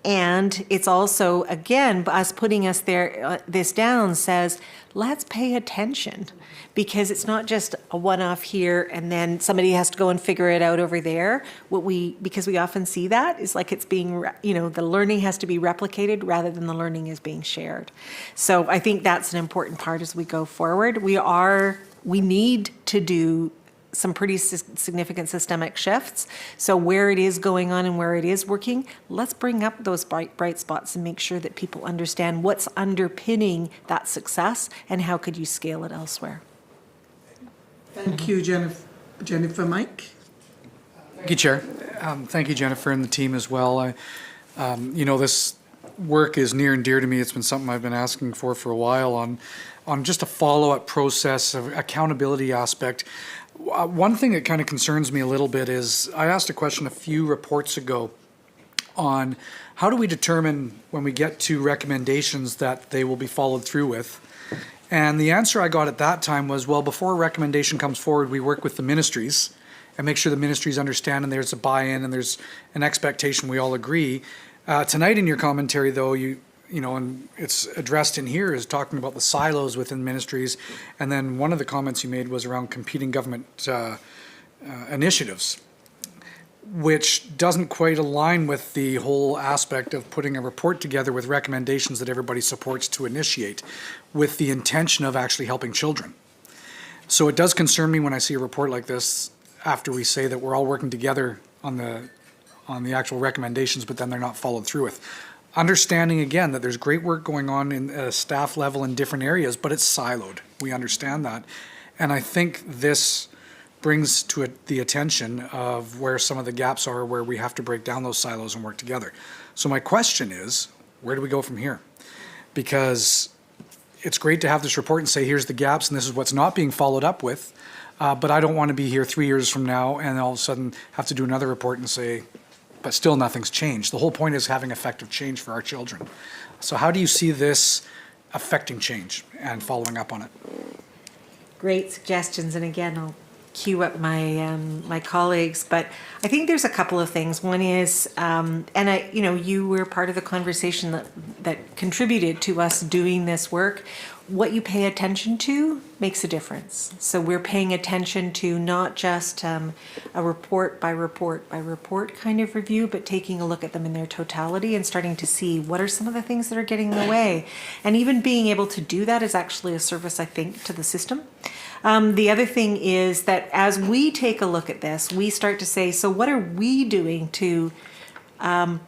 And it's also, again, us putting us there, this down says, let's pay attention, because it's not just a one-off here and then somebody has to go and figure it out over there. Because we often see that, is like it's being, the learning has to be replicated rather than the learning is being shared. So I think that's an important part as we go forward. We need to do some pretty significant systemic shifts. So where it is going on and where it is working, let's bring up those bright spots and make sure that people understand what's underpinning that success and how could you scale it elsewhere. Thank you, Jennifer. Mike? Thank you, Chair. Thank you, Jennifer, and the team as well. This work is near and dear to me. It's been something I've been asking for a while on just a follow-up process of accountability aspect. One thing that kind of concerns me a little bit is I asked a question a few reports ago on how do we determine when we get to recommendations that they will be followed through with. And the answer I got at that time was, well, before a recommendation comes forward, we work with the ministries and make sure the ministries understand and there's a buy-in and there's an expectation we all agree. Tonight in your commentary, though, and it's addressed in here, is talking about the silos within ministries. And then one of the comments you made was around competing government initiatives, which doesn't quite align with the whole aspect of putting a report together with recommendations that everybody supports to initiate with the intention of actually helping children. So it does concern me when I see a report like this after we say that we're all working together on the actual recommendations, but then they're not followed through with. Understanding again that there's great work going on in staff level in different areas, but it's siloed. We understand that. And I think this brings to it the attention of where some of the gaps are, where we have to break down those silos and work together. So my question is, where do we go from here? Because it's great to have this report and say, here's the gaps and this is what's not being followed up with. But I don't want to be here 3 years from now and all of a sudden have to do another report and say, but still nothing's changed. The whole point is having effective change for our children. So how do you see this affecting change and following up on it? Great suggestions, and again, I'll cue up my colleagues, but I think there's a couple of things. One is, you were part of the conversation that contributed to us doing this work. What you pay attention to makes a difference. So we're paying attention to not just a report by report by report kind of review, but taking a look at them in their totality and starting to see what are some of the things that are getting in the way. And even being able to do that is actually a service, I think, to the system. The other thing is that as we take a look at this, we start to say, so what are we doing to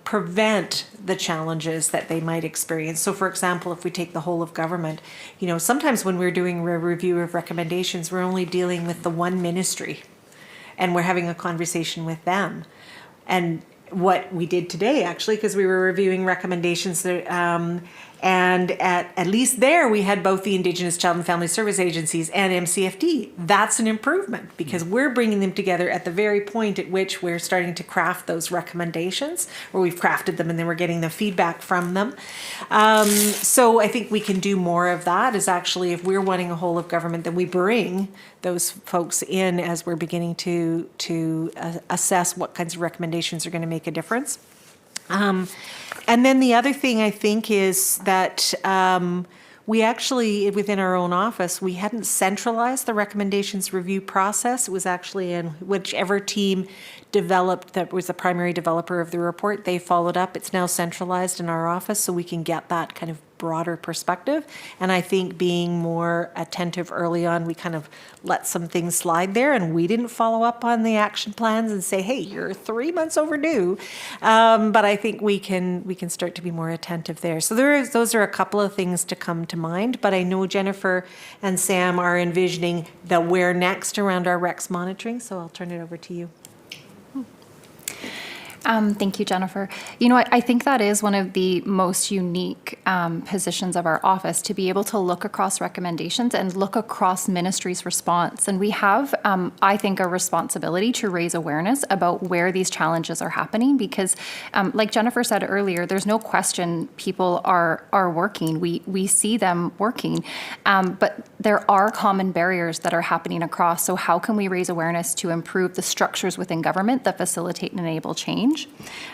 prevent the challenges that they might experience? So for example, if we take the whole of government, sometimes when we're doing a review of recommendations, we're only dealing with the one ministry and we're having a conversation with them. And what we did today, actually, because we were reviewing recommendations that, and at least there we had both the Indigenous Child and Family Service Agencies and MCFD. That's an improvement because we're bringing them together at the very point at which we're starting to craft those recommendations, or we've crafted them and then we're getting the feedback from them. So I think we can do more of that, is actually if we're wanting a whole of government, then we bring those folks in as we're beginning to assess what kinds of recommendations are going to make a difference. And then the other thing I think is that we actually, within our own office, we hadn't centralized the recommendations review process. It was actually in whichever team developed, that was the primary developer of the report, they followed up. It's now centralized in our office so we can get that kind of broader perspective. And I think being more attentive early on, we kind of let some things slide there and we didn't follow up on the action plans and say, hey, you're 3 months overdue. But I think we can start to be more attentive there. So those are a couple of things to come to mind, but I know Jennifer and Sam are envisioning the where next around our REX monitoring, so I'll turn it over to you. Thank you, Jennifer. I think that is one of the most unique positions of our office, to be able to look across recommendations and look across ministry's response. And we have, I think, a responsibility to raise awareness about where these challenges are happening, because like Jennifer said earlier, there's no question people are working. We see them working, but there are common barriers that are happening across. So how can we raise awareness to improve the structures within government that facilitate and enable change? change.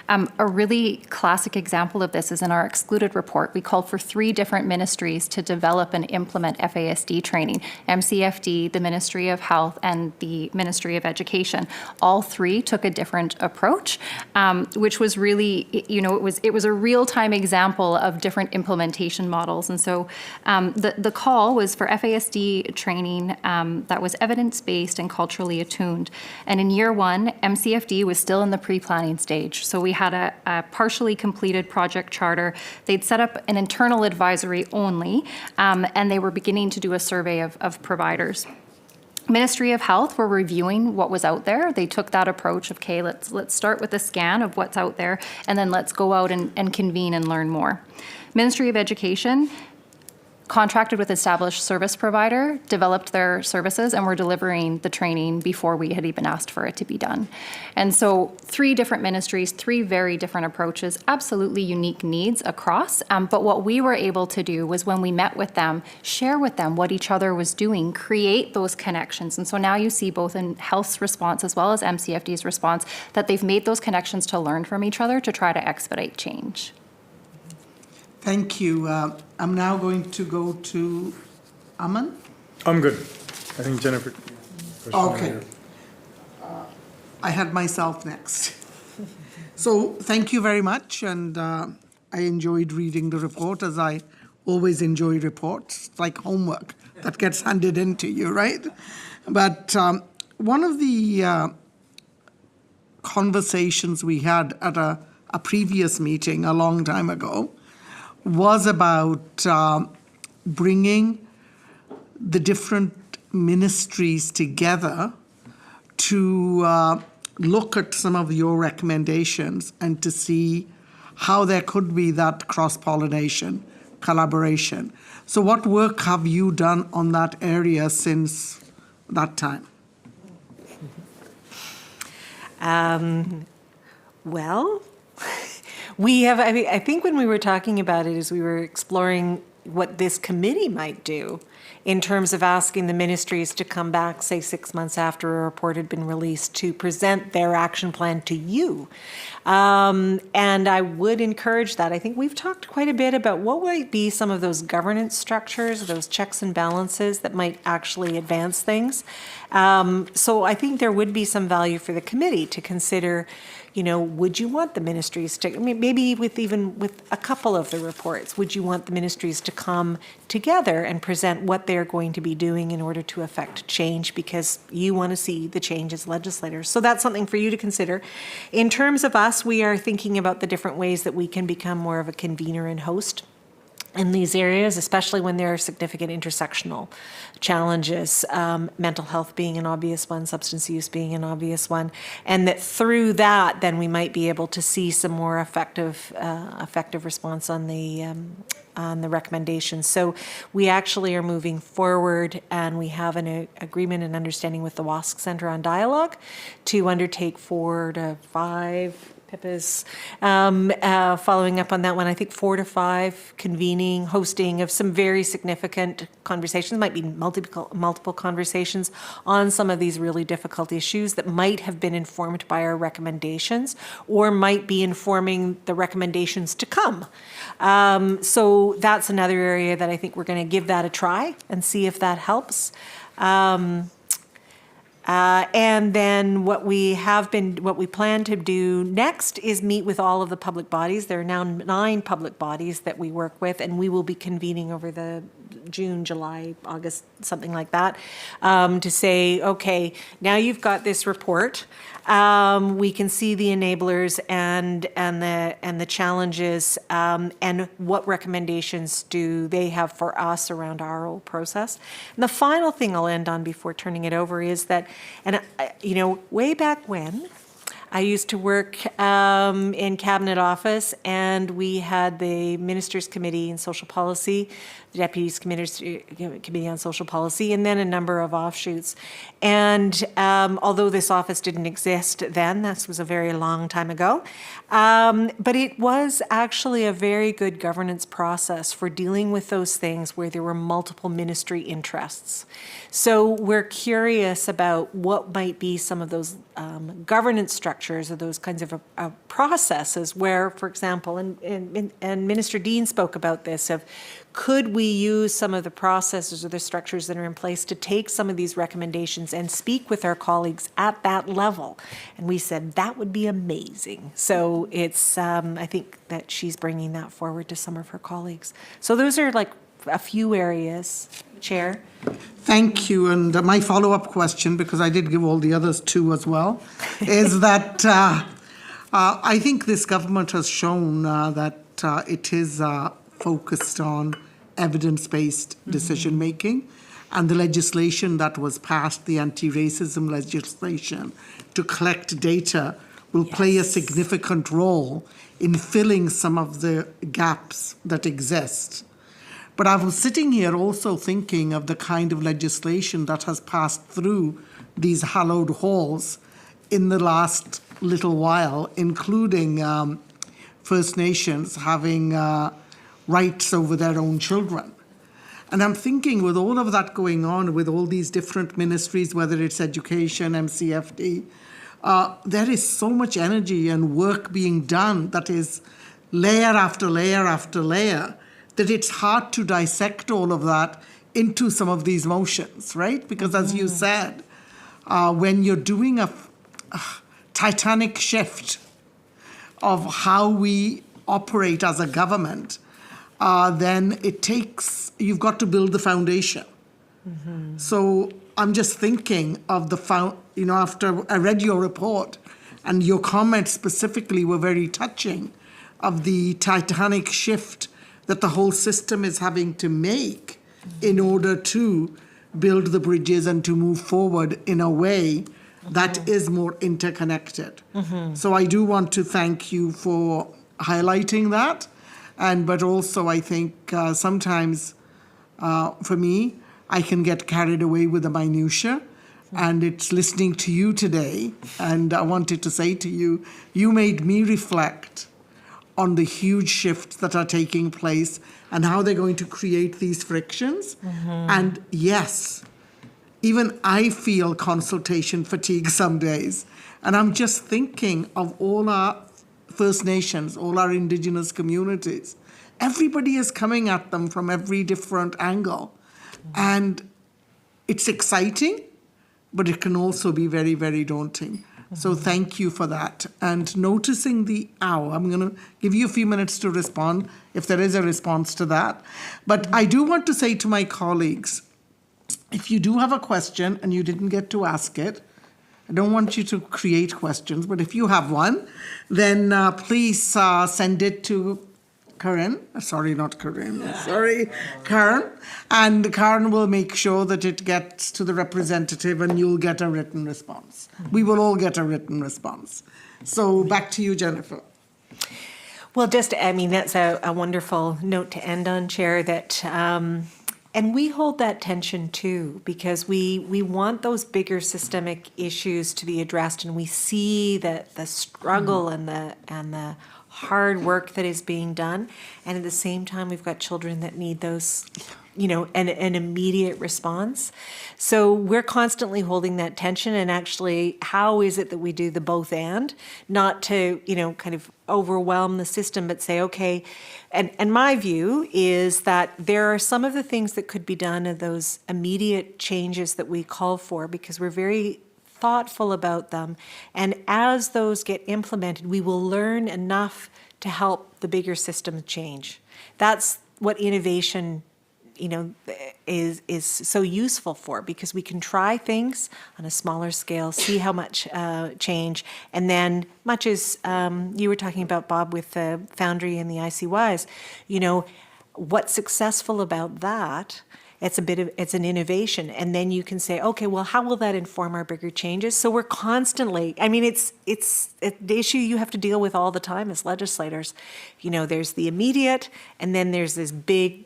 A really classic example of this is in our excluded report. We called for 3 different ministries to develop and implement FASD training: MCFD, the Ministry of Health, and the Ministry of Education. All 3 took a different approach, which was really, it was a real-time example of different implementation models. And so the call was for FASD training that was evidence-based and culturally attuned. And in year 1, MCFD was still in the pre-planning stage. So we had a partially completed project charter. They'd set up an internal advisory only, and they were beginning to do a survey of providers. Ministry of Health were reviewing what was out there. They took that approach of, okay, let's start with a scan of what's out there, and then let's go out and convene and learn more. Ministry of Education contracted with established service provider, developed their services, and were delivering the training before we had even asked for it to be done. And so 3 different ministries, 3 very different approaches, absolutely unique needs across. But what we were able to do was, when we met with them, share with them what each other was doing, create those connections. And so now you see, both in Health's response as well as MCFD's response, that they've made those connections to learn from each other to try to expedite change. Thank you. I'm now going to go to Aman. I'm good. I think Jennifer. Okay. I had myself next. So thank you very much, and I enjoyed reading the report, as I always enjoy reports. It's like homework that gets handed in to you, right? But one of the conversations we had at a previous meeting a long time ago was about bringing the different ministries together to look at some of your recommendations and to see how there could be that cross-pollination, collaboration. So what work have you done on that area since that time? Well, we have, I think when we were talking about it, as we were exploring what this committee might do in terms of asking the ministries to come back, say 6 months after a report had been released, to present their action plan to you. And I would encourage that. I think we've talked quite a bit about what might be some of those governance structures, those checks and balances that might actually advance things. So I think there would be some value for the committee to consider, would you want the ministries to, maybe with a couple of the reports, would you want the ministries to come together and present what they're going to be doing in order to affect change, because you want to see the change as legislators? So that's something for you to consider. In terms of us, we are thinking about the different ways that we can become more of a convener and host in these areas, especially when there are significant intersectional challenges, mental health being an obvious one, substance use being an obvious one, and that through that, then we might be able to see some more effective response on the recommendations. So we actually are moving forward, and we have an agreement and understanding with the WASC Centre on Dialogue to undertake 4 to 5 PIPAs, following up on that one, I think 4 to 5 convening, hosting of some very significant conversations, might be multiple conversations on some of these really difficult issues that might have been informed by our recommendations, or might be informing the recommendations to come. So that's another area that I think we're going to give that a try and see if that helps. And then what we plan to do next is meet with all of the public bodies. There are now 9 public bodies that we work with, and we will be convening over the June, July, August, something like that, to say, okay, now you've got this report. We can see the enablers and the challenges, and what recommendations do they have for us around our whole process. And the final thing I'll end on before turning it over is that, and way back when, I used to work in Cabinet Office, and we had the Ministers' Committee on Social Policy, the Deputies' Committee on Social Policy, and then a number of offshoots. And although this office didn't exist then, this was a very long time ago, but it was actually a very good governance process for dealing with those things where there were multiple ministry interests. So we're curious about what might be some of those governance structures or those kinds of processes where, for example, and Minister Dean spoke about this, of could we use some of the processes or the structures that are in place to take some of these recommendations and speak with our colleagues at that level? And we said that would be amazing. So it's, I think that she's bringing that forward to some of her colleagues. So those are like a few areas, Chair. Thank you. And my follow-up question, because I did give all the others two as well, is that I think this government has shown that it is focused on evidence-based decision-making, and the legislation that was passed, the anti-racism legislation, to collect data will play a significant role in filling some of the gaps that exist. But I was sitting here also thinking of the kind of legislation that has passed through these hallowed halls in the last little while, including First Nations having rights over their own children. And I'm thinking with all of that going on, with all these different ministries, whether it's education, MCFD, there is so much energy and work being done that is layer after layer after layer, that it's hard to dissect all of that into some of these motions, right? Because as you said, when you're doing a titanic shift of how we operate as a government, then you've got to build the foundation. So I'm just thinking of after I read your report, and your comments specifically were very touching, of the titanic shift that the whole system is having to make in order to build the bridges and to move forward in a way that is more interconnected. So I do want to thank you for highlighting that. But also I think sometimes for me, I can get carried away with the minutiae. And it's listening to you today. And I wanted to say to you, you made me reflect on the huge shifts that are taking place and how they're going to create these frictions. And yes, even I feel consultation fatigue some days. And I'm just thinking of all our First Nations, all our Indigenous communities. Everybody is coming at them from every different angle. And it's exciting, but it can also be very, very daunting. So thank you for that. And noticing the hour, I'm going to give you a few minutes to respond, if there is a response to that. But I do want to say to my colleagues, if you do have a question and you didn't get to ask it, I don't want you to create questions, but if you have one, then please send it to Karen. Sorry, not Karen. Sorry, Karen. And Karen will make sure that it gets to the representative and you'll get a written response. We will all get a written response. So back to you, Jennifer. Well, that's a wonderful note to end on, Chair, that and we hold that tension too, because we want those bigger systemic issues to be addressed, and we see the struggle and the hard work that is being done, and at the same time we've got children that need those, an immediate response. So we're constantly holding that tension, and actually how is it that we do the both and, not to kind of overwhelm the system, but say, okay, and my view is that there are some of the things that could be done of those immediate changes that we call for, because we're very thoughtful about them. And as those get implemented, we will learn enough to help the bigger system change. That's what innovation is so useful for, because we can try things on a smaller scale, see how much change, and then much as you were talking about, Bob, with the Foundry and the ICYs, what's successful about that? It's an innovation, and then you can say, okay, well, how will that inform our bigger changes? So we're constantly, it's the issue you have to deal with all the time as legislators. There's the immediate, and then there's this big,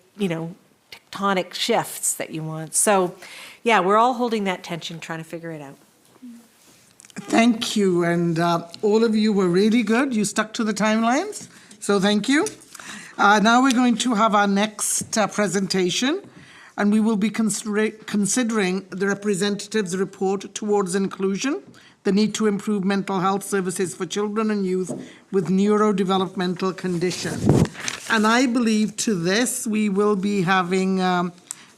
tectonic shifts that you want. So, yeah, we're all holding that tension, trying to figure it out. Thank you, and all of you were really good. You stuck to the timelines, so thank you. Now we're going to have our next presentation, and we will be considering the representative's report towards inclusion. the need to improve mental health services for children and youth with neurodevelopmental conditions. And I believe to this, we will be having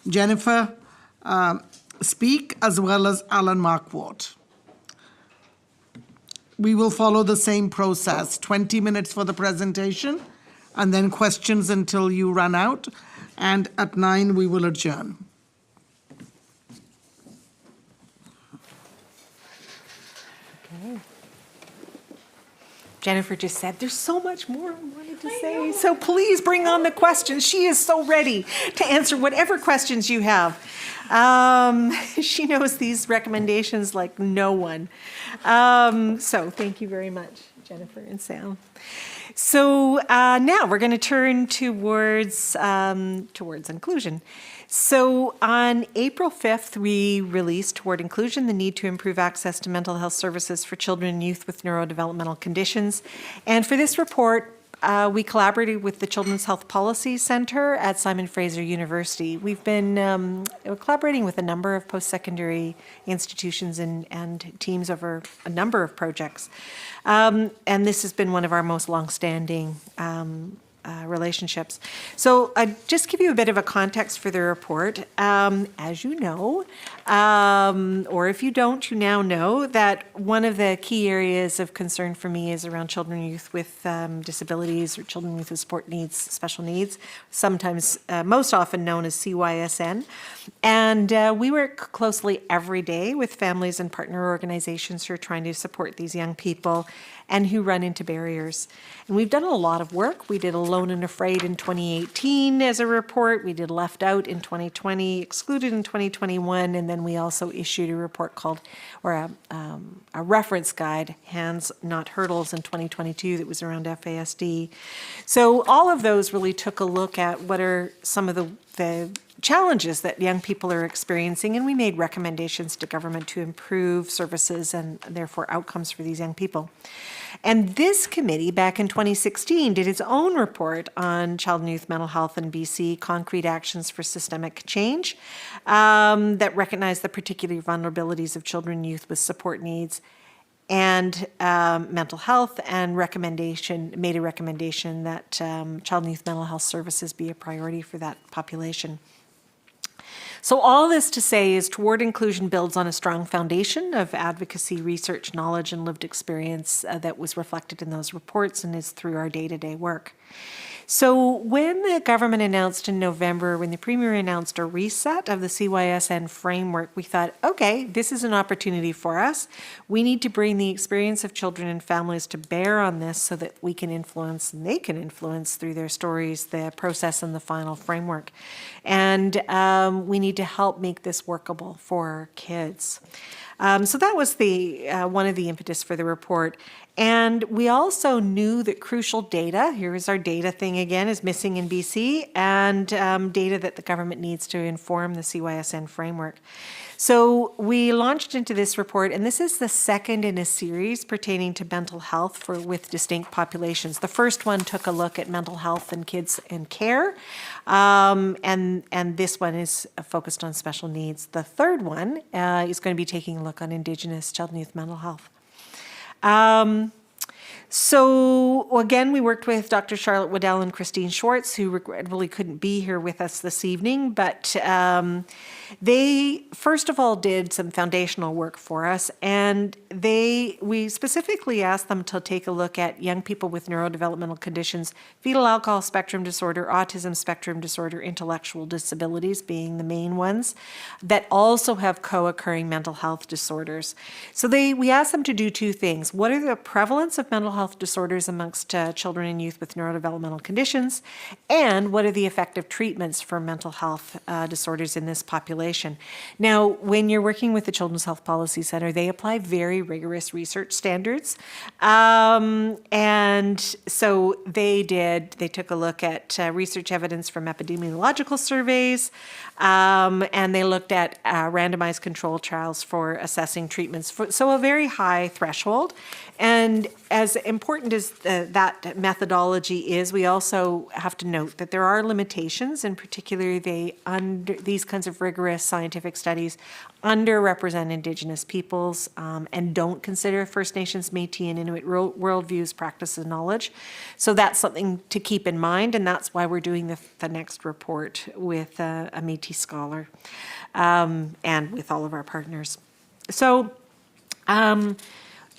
Jennifer speak, as well as Alan Marquardt. We will follow the same process, 20 minutes for the presentation, and then questions until you run out, and at 9 we will adjourn. Jennifer just said, there's so much more I wanted to say, so please bring on the questions. She is so ready to answer whatever questions you have. She knows these recommendations like no one. So thank you very much, Jennifer and Sam. So now we're going to turn towards inclusion. So on April 5th, we released Toward Inclusion, the need to improve access to mental health services for children and youth with neurodevelopmental conditions. And for this report, we collaborated with the Children's Health Policy Center at Simon Fraser University. We've been collaborating with a number of post-secondary institutions and teams over a number of projects. And this has been one of our most long-standing relationships. So just give you a bit of a context for the report. As you know, or if you don't, you now know that one of the key areas of concern for me is around children and youth with disabilities or children and youth with support needs, special needs, sometimes most often known as CYSN. And we work closely every day with families and partner organizations who are trying to support these young people and who run into barriers. And we've done a lot of work. We did Alone and Afraid in 2018 as a report. We did Left Out in 2020, Excluded in 2021, and then we also issued a report called, or a reference guide, Hands Not Hurdles in 2022 that was around FASD. So all of those really took a look at what are some of the challenges that young people are experiencing, and we made recommendations to government to improve services and therefore outcomes for these young people. And this committee back in 2016 did its own report on child and youth mental health in BC, concrete actions for systemic change, that recognized the particular vulnerabilities of children and youth with support needs and mental health, and made a recommendation that child and youth mental health services be a priority for that population. So all this to say is Toward Inclusion builds on a strong foundation of advocacy, research, knowledge, and lived experience that was reflected in those reports and is through our day-to-day work. So when the government announced in November, when the Premier announced a reset of the CYSN framework, we thought, okay, this is an opportunity for us. We need to bring the experience of children and families to bear on this so that we can influence, and they can influence through their stories, the process and the final framework. And we need to help make this workable for kids. So that was the one of the impetus for the report. And we also knew that crucial data, here is our data thing again, is missing in BC, and data that the government needs to inform the CYSN framework. So we launched into this report, and this is the second in a series pertaining to mental health with distinct populations. The first one took a look at mental health in kids in care, and this one is focused on special needs. The third one is going to be taking a look on Indigenous child and youth mental health. So again, we worked with Dr. Charlotte Waddell and Christine Schwartz, who regrettably couldn't be here with us this evening, but they first of all did some foundational work for us, and we specifically asked them to take a look at young people with neurodevelopmental conditions, fetal alcohol spectrum disorder, autism spectrum disorder, intellectual disabilities being the main ones, that also have co-occurring mental health disorders. So we asked them to do two things. What are the prevalence of mental health disorders amongst children and youth with neurodevelopmental conditions, and what are the effective treatments for mental health disorders in this population? Now, when you're working with the Children's Health Policy Center, they apply very rigorous research standards. And so they took a look at research evidence from epidemiological surveys, and they looked at randomized control trials for assessing treatments, so a very high threshold. And as important as that methodology is, we also have to note that there are limitations, and particularly these kinds of rigorous scientific studies underrepresent Indigenous peoples and don't consider First Nations, Métis, and Inuit worldviews, practice, and knowledge. So that's something to keep in mind, and that's why we're doing the next report with a Métis scholar and with all of our partners. So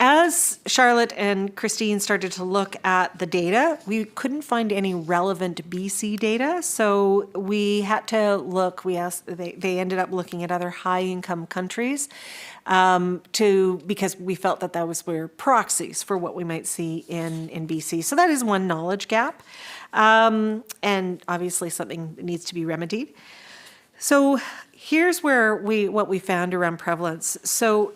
as Charlotte and Christine started to look at the data, we couldn't find any relevant BC data, so we had to look. They ended up looking at other high-income countries because we felt that those were proxies for what we might see in BC. So that is one knowledge gap, and obviously something that needs to be remedied. So here's where what we found around prevalence. So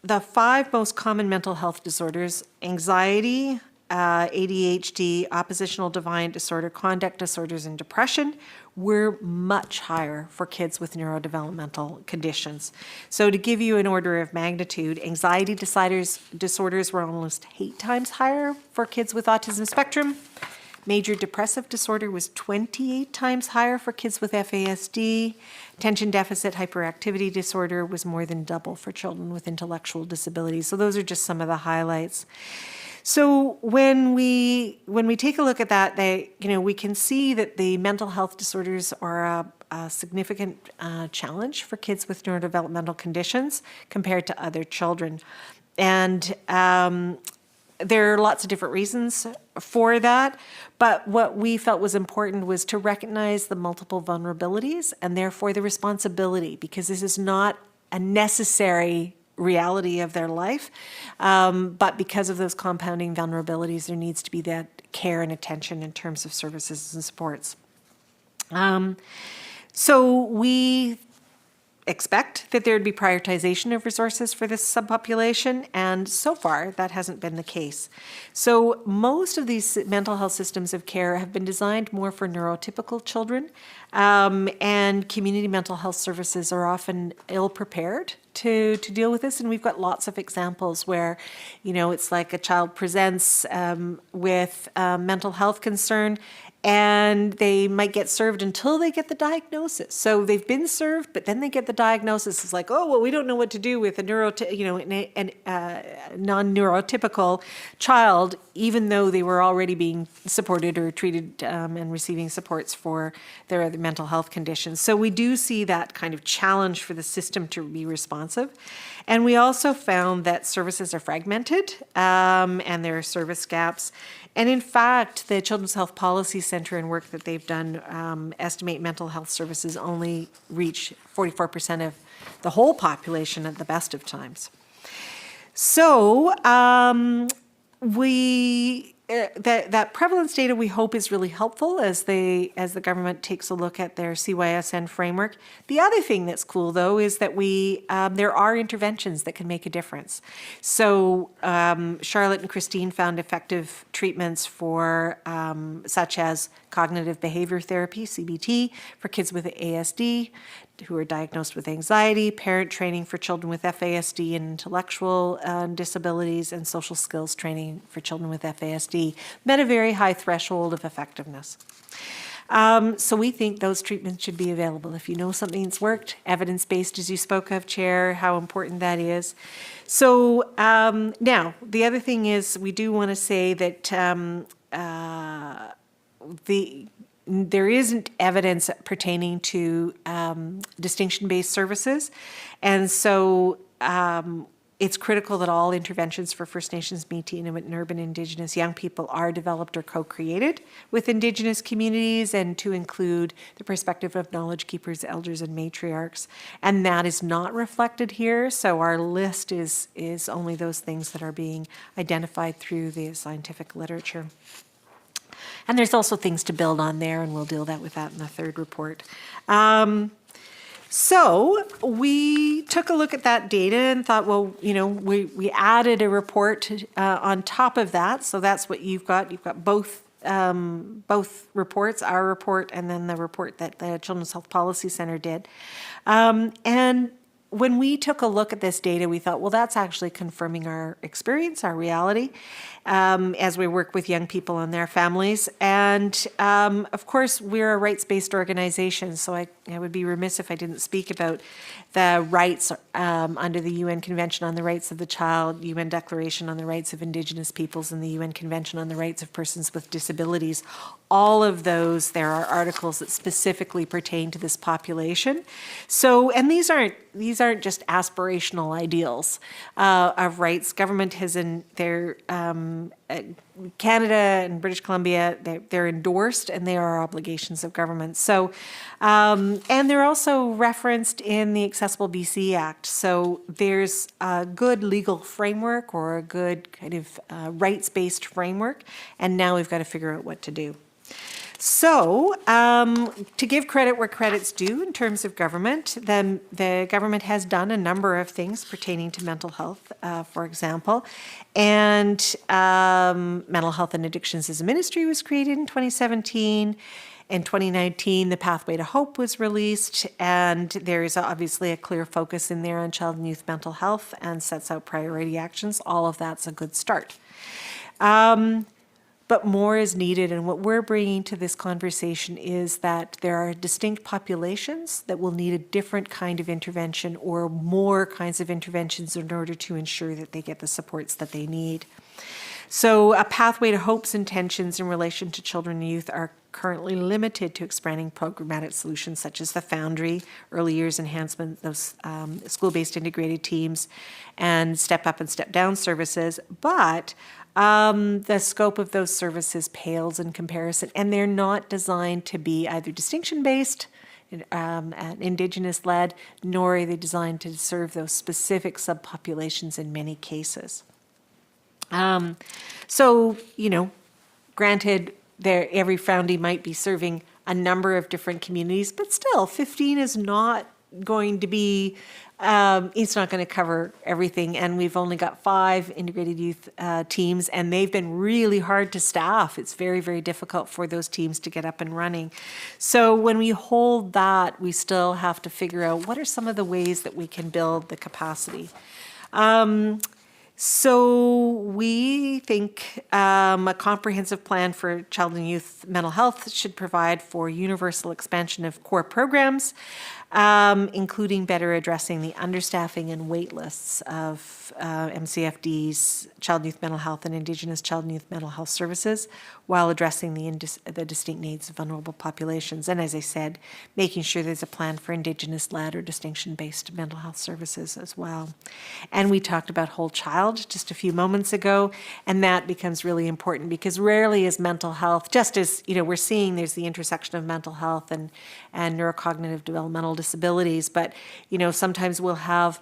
the 5 most common mental health disorders: anxiety, ADHD, oppositional defiant disorder, conduct disorders, and depression, were much higher for kids with neurodevelopmental conditions. So to give you an order of magnitude, anxiety disorders were almost 8 times higher for kids with autism spectrum. Major depressive disorder was 28 times higher for kids with FASD. Attention deficit hyperactivity disorder was more than double for children with intellectual disabilities. So those are just some of the highlights. So when we take a look at that, we can see that the mental health disorders are a significant challenge for kids with neurodevelopmental conditions compared to other children. And there are lots of different reasons for that, but what we felt was important was to recognize the multiple vulnerabilities and therefore the responsibility, because this is not a necessary reality of their life, but because of those compounding vulnerabilities, there needs to be that care and attention in terms of services and supports. So we expect that there would be prioritization of resources for this subpopulation, and so far that hasn't been the case. So most of these mental health systems of care have been designed more for neurotypical children, and community mental health services are often ill-prepared to deal with this, and we've got lots of examples where, it's like a child presents with a mental health concern, and they might get served until they get the diagnosis. So they've been served, but then they get the diagnosis. It's like, oh, well, we don't know what to do with a non-neurotypical child, even though they were already being supported or treated and receiving supports for their other mental health conditions. So we do see that kind of challenge for the system to be responsive. And we also found that services are fragmented and there are service gaps. And in fact, the Children's Health Policy Center and work that they've done estimate mental health services only reach 44% of the whole population at the best of times. So that prevalence data we hope is really helpful as the government takes a look at their CYSN framework. The other thing that's cool though is that there are interventions that can make a difference. So Charlotte and Christine found effective treatments for such as cognitive behavior therapy, CBT, for kids with ASD who are diagnosed with anxiety, parent training for children with FASD and intellectual disabilities, and social skills training for children with FASD, met a very high threshold of effectiveness. So we think those treatments should be available. If you know something that's worked, evidence-based, as you spoke of, Chair, how important that is. So now, the other thing is we do want to say that there isn't evidence pertaining to distinction-based services, and so it's critical that all interventions for First Nations, Métis, Inuit, and urban Indigenous young people are developed or co-created with Indigenous communities, and to include the perspective of knowledge keepers, elders, and matriarchs. And that is not reflected here, so our list is only those things that are being identified through the scientific literature. And there's also things to build on there, and we'll deal with that in the third report. So we took a look at that data and thought, well, we added a report on top of that. So that's what you've got. You've got both reports, our report and then the report that the Children's Health Policy Center did. And when we took a look at this data, we thought, well, that's actually confirming our experience, our reality, as we work with young people and their families. And of course, we're a rights-based organization, so I would be remiss if I didn't speak about the rights under the UN Convention on the Rights of the Child, UN Declaration on the Rights of Indigenous Peoples, and the UN Convention on the Rights of Persons with Disabilities. All of those, there are articles that specifically pertain to this population. So, and these aren't just aspirational ideals of rights. Government has in their Canada and British Columbia, they're endorsed, and they are obligations of government. So, and they're also referenced in the Accessible BC Act. So there's a good legal framework or a good kind of rights-based framework, and now we've got to figure out what to do. So, to give credit where credit's due in terms of government, the government has done a number of things pertaining to mental health, for example. And Mental Health and Addictions as a Ministry was created in 2017. In 2019, the Pathway to Hope was released, and there is obviously a clear focus in there on child and youth mental health and sets out priority actions. All of that's a good start. But more is needed, and what we're bringing to this conversation is that there are distinct populations that will need a different kind of intervention or more kinds of interventions in order to ensure that they get the supports that they need. So a Pathway to Hope's intentions in relation to children and youth are currently limited to expanding programmatic solutions such as the Foundry, early years enhancement, those school-based integrated teams, and step up and step down services. But the scope of those services pales in comparison, and they're not designed to be either distinction-based, Indigenous-led, nor are they designed to serve those specific subpopulations in many cases. So, granted, every Foundry might be serving a number of different communities, but still, 15 is not going to be, it's not going to cover everything. And we've only got 5 integrated youth teams, and they've been really hard to staff. It's very, very difficult for those teams to get up and running. So when we hold that, we still have to figure out what are some of the ways that we can build the capacity. So we think a comprehensive plan for child and youth mental health should provide for universal expansion of core programs, including better addressing the understaffing and wait lists of MCFD's child and youth mental health and Indigenous child and youth mental health services, while addressing the distinct needs of vulnerable populations. And as I said, making sure there's a plan for Indigenous-led or distinction-based mental health services as well. And we talked about whole child just a few moments ago, and that becomes really important because rarely is mental health, just as we're seeing there's the intersection of mental health and neurocognitive developmental disabilities, but sometimes we'll have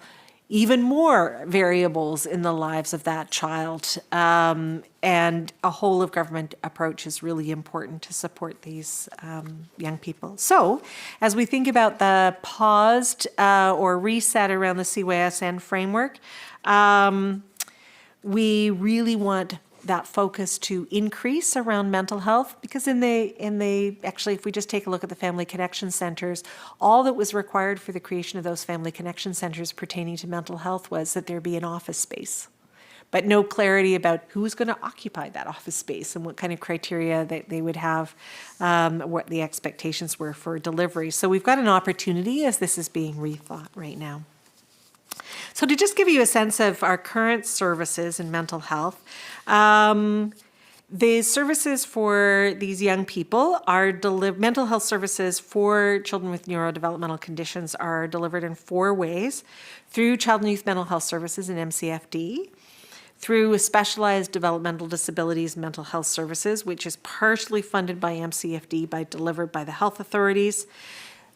even more variables in the lives of that child. And a whole of government approach is really important to support these young people. So as we think about the paused or reset around the CYSN framework, we really want that focus to increase around mental health, because actually, if we just take a look at the family connection centers, all that was required for the creation of those family connection centers pertaining to mental health was that there be an office space, but no clarity about who was going to occupy that office space and what kind of criteria that they would have, what the expectations were for delivery. So we've got an opportunity as this is being rethought right now. So to just give you a sense of our current services in mental health, the services for these young people are mental health services for children with neurodevelopmental conditions are delivered in 4 ways: through Child and Youth Mental Health Services and MCFD, through Specialized Developmental Disabilities Mental Health Services, which is partially funded by MCFD delivered by the health authorities,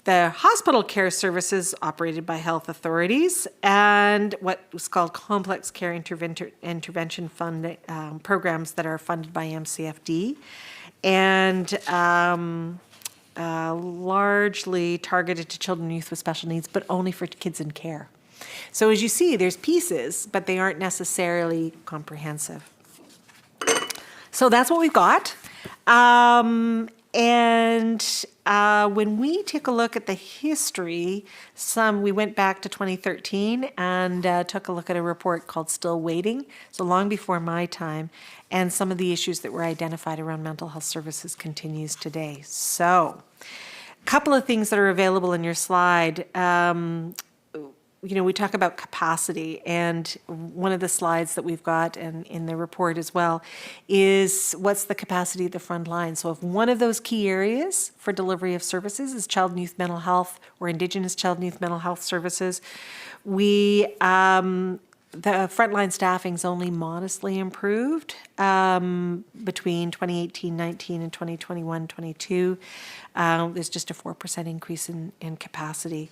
the hospital care services operated by health authorities, and what was called complex care intervention fund programs that are funded by MCFD, and largely targeted to children and youth with special needs, but only for kids in care. So as you see, there's pieces, but they aren't necessarily comprehensive. So that's what we've got. And when we take a look at the history, we went back to 2013 and took a look at a report called Still Waiting, so long before my time, and some of the issues that were identified around mental health services continues today. So, a couple of things that are available in your slide. We talk about capacity, and one of the slides that we've got and in the report as well is what's the capacity at the front line. So if one of those key areas for delivery of services is child and youth mental health or Indigenous child and youth mental health services, the frontline staffing's only modestly improved between 2018-19 and 2021-22. There's just a 4% increase in capacity.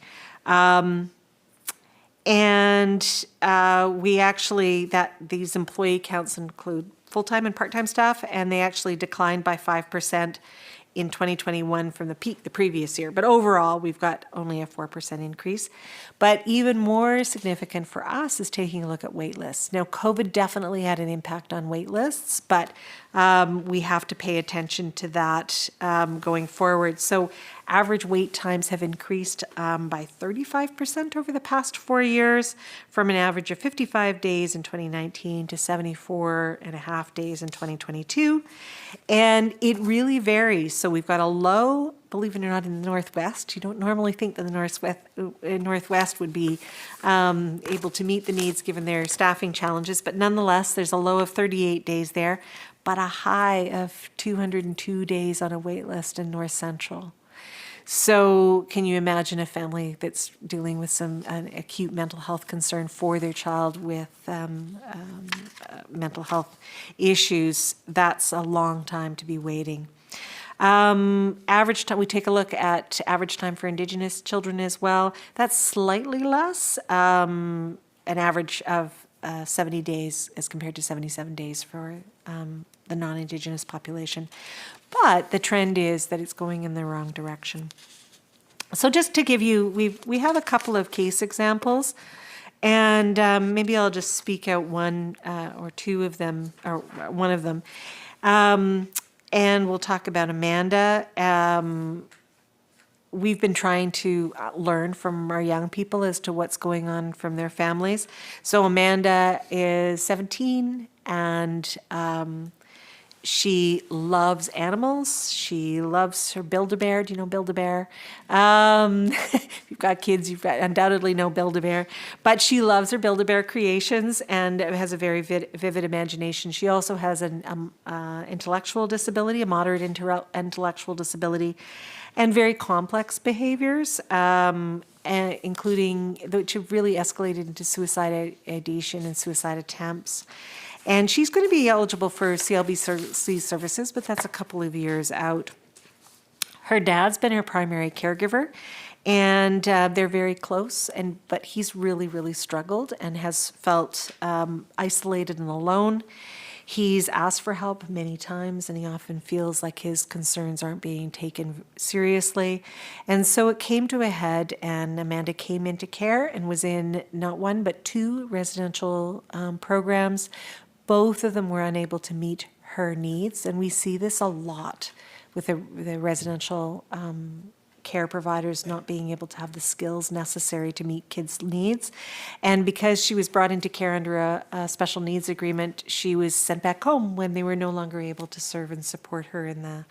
And we actually, these employee counts include full-time and part-time staff, and they actually declined by 5% in 2021 from the peak the previous year. But overall, we've got only a 4% increase. But even more significant for us is taking a look at wait lists. Now, COVID definitely had an impact on wait lists, but we have to pay attention to that going forward. So average wait times have increased by 35% over the past 4 years, from an average of 55 days in 2019 to 74.5 days in 2022. And it really varies. So we've got a low, believe it or not, in the Northwest. You don't normally think that the Northwest would be able to meet the needs given their staffing challenges, but nonetheless, there's a low of 38 days there, but a high of 202 days on a wait list in North Central. So can you imagine a family that's dealing with an acute mental health concern for their child with mental health issues? That's a long time to be waiting. Average time, we take a look at average time for Indigenous children as well. That's slightly less, an average of 70 days as compared to 77 days for the non-Indigenous population. But the trend is that it's going in the wrong direction. So just to give you, we have a couple of case examples, and maybe I'll just speak out one or two of them, or one of them. And we'll talk about Amanda. We've been trying to learn from our young people as to what's going on from their families. So Amanda is 17, and she loves animals. She loves her Build-A-Bear. Do you know Build-A-Bear? If you've got kids, you've undoubtedly know Build-A-Bear. But she loves her Build-A-Bear creations and has a very vivid imagination. She also has an intellectual disability, a moderate intellectual disability, and very complex behaviors, including, which have really escalated into suicide ideation and suicide attempts. And she's going to be eligible for CLBC services, but that's a couple of years out. Her dad's been her primary caregiver, and they're very close, but he's really, really struggled and has felt isolated and alone. He's asked for help many times, and he often feels like his concerns aren't being taken seriously. And so it came to a head, and Amanda came into care and was in not one but 2 residential programs. Both of them were unable to meet her needs, and we see this a lot with the residential care providers not being able to have the skills necessary to meet kids' needs. And because she was brought into care under a special needs agreement, she was sent back home when they were no longer able to serve and support her in the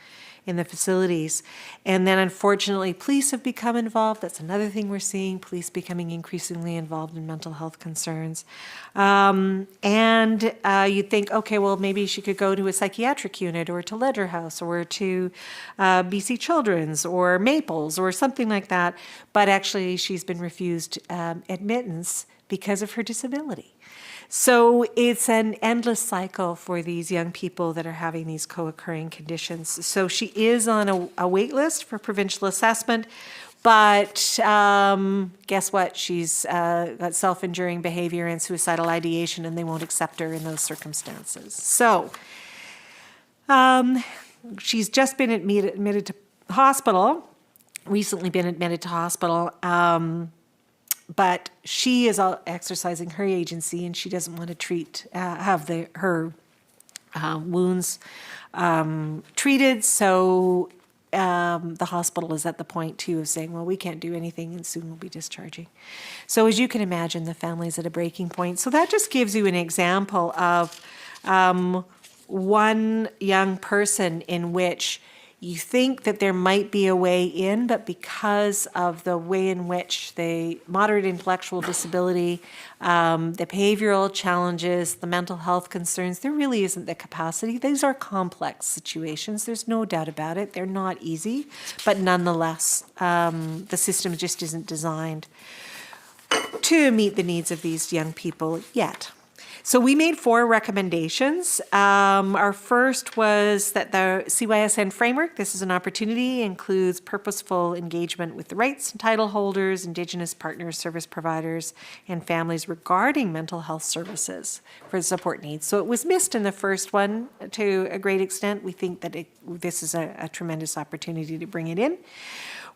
facilities. And then unfortunately, police have become involved. That's another thing we're seeing, police becoming increasingly involved in mental health concerns. And you'd think, okay, well, maybe she could go to a psychiatric unit or to Ledger House or to BC Children's or Maples or something like that. But actually, she's been refused admittance because of her disability. So it's an endless cycle for these young people that are having these co-occurring conditions. So she is on a wait list for provincial assessment, but guess what? She's got self-injuring behavior and suicidal ideation, and they won't accept her in those circumstances. So she's just been admitted to hospital, recently been admitted to hospital. But she is exercising her agency, and she doesn't want to have her wounds treated. So the hospital is at the point too of saying, well, we can't do anything and soon we'll be discharging. So as you can imagine, the family's at a breaking point. So that just gives you an example of one young person in which you think that there might be a way in, but because of the way in which the moderate intellectual disability, the behavioral challenges, the mental health concerns, there really isn't the capacity. These are complex situations. There's no doubt about it. They're not easy, but nonetheless, the system just isn't designed to meet the needs of these young people yet. So we made 4 recommendations. Our first was that the CYSN framework, this is an opportunity, includes purposeful engagement with the rights and title holders, Indigenous partners, service providers, and families regarding mental health services for support needs. So it was missed in the first one to a great extent. We think that this is a tremendous opportunity to bring it in.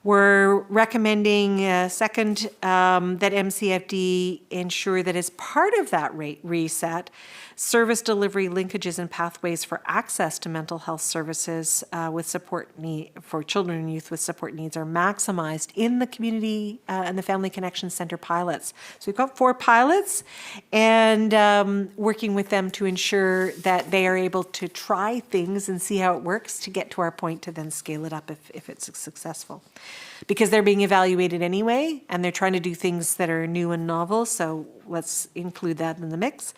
We're recommending, second, that MCFD ensure that as part of that rate reset, service delivery linkages and pathways for access to mental health services with support need for children and youth with support needs are maximized in the community and the Family Connection Center pilots. So we've got 4 pilots and working with them to ensure that they are able to try things and see how it works to get to our point to then scale it up if it's successful. Because they're being evaluated anyway, and they're trying to do things that are new and novel, so let's include that in the mix.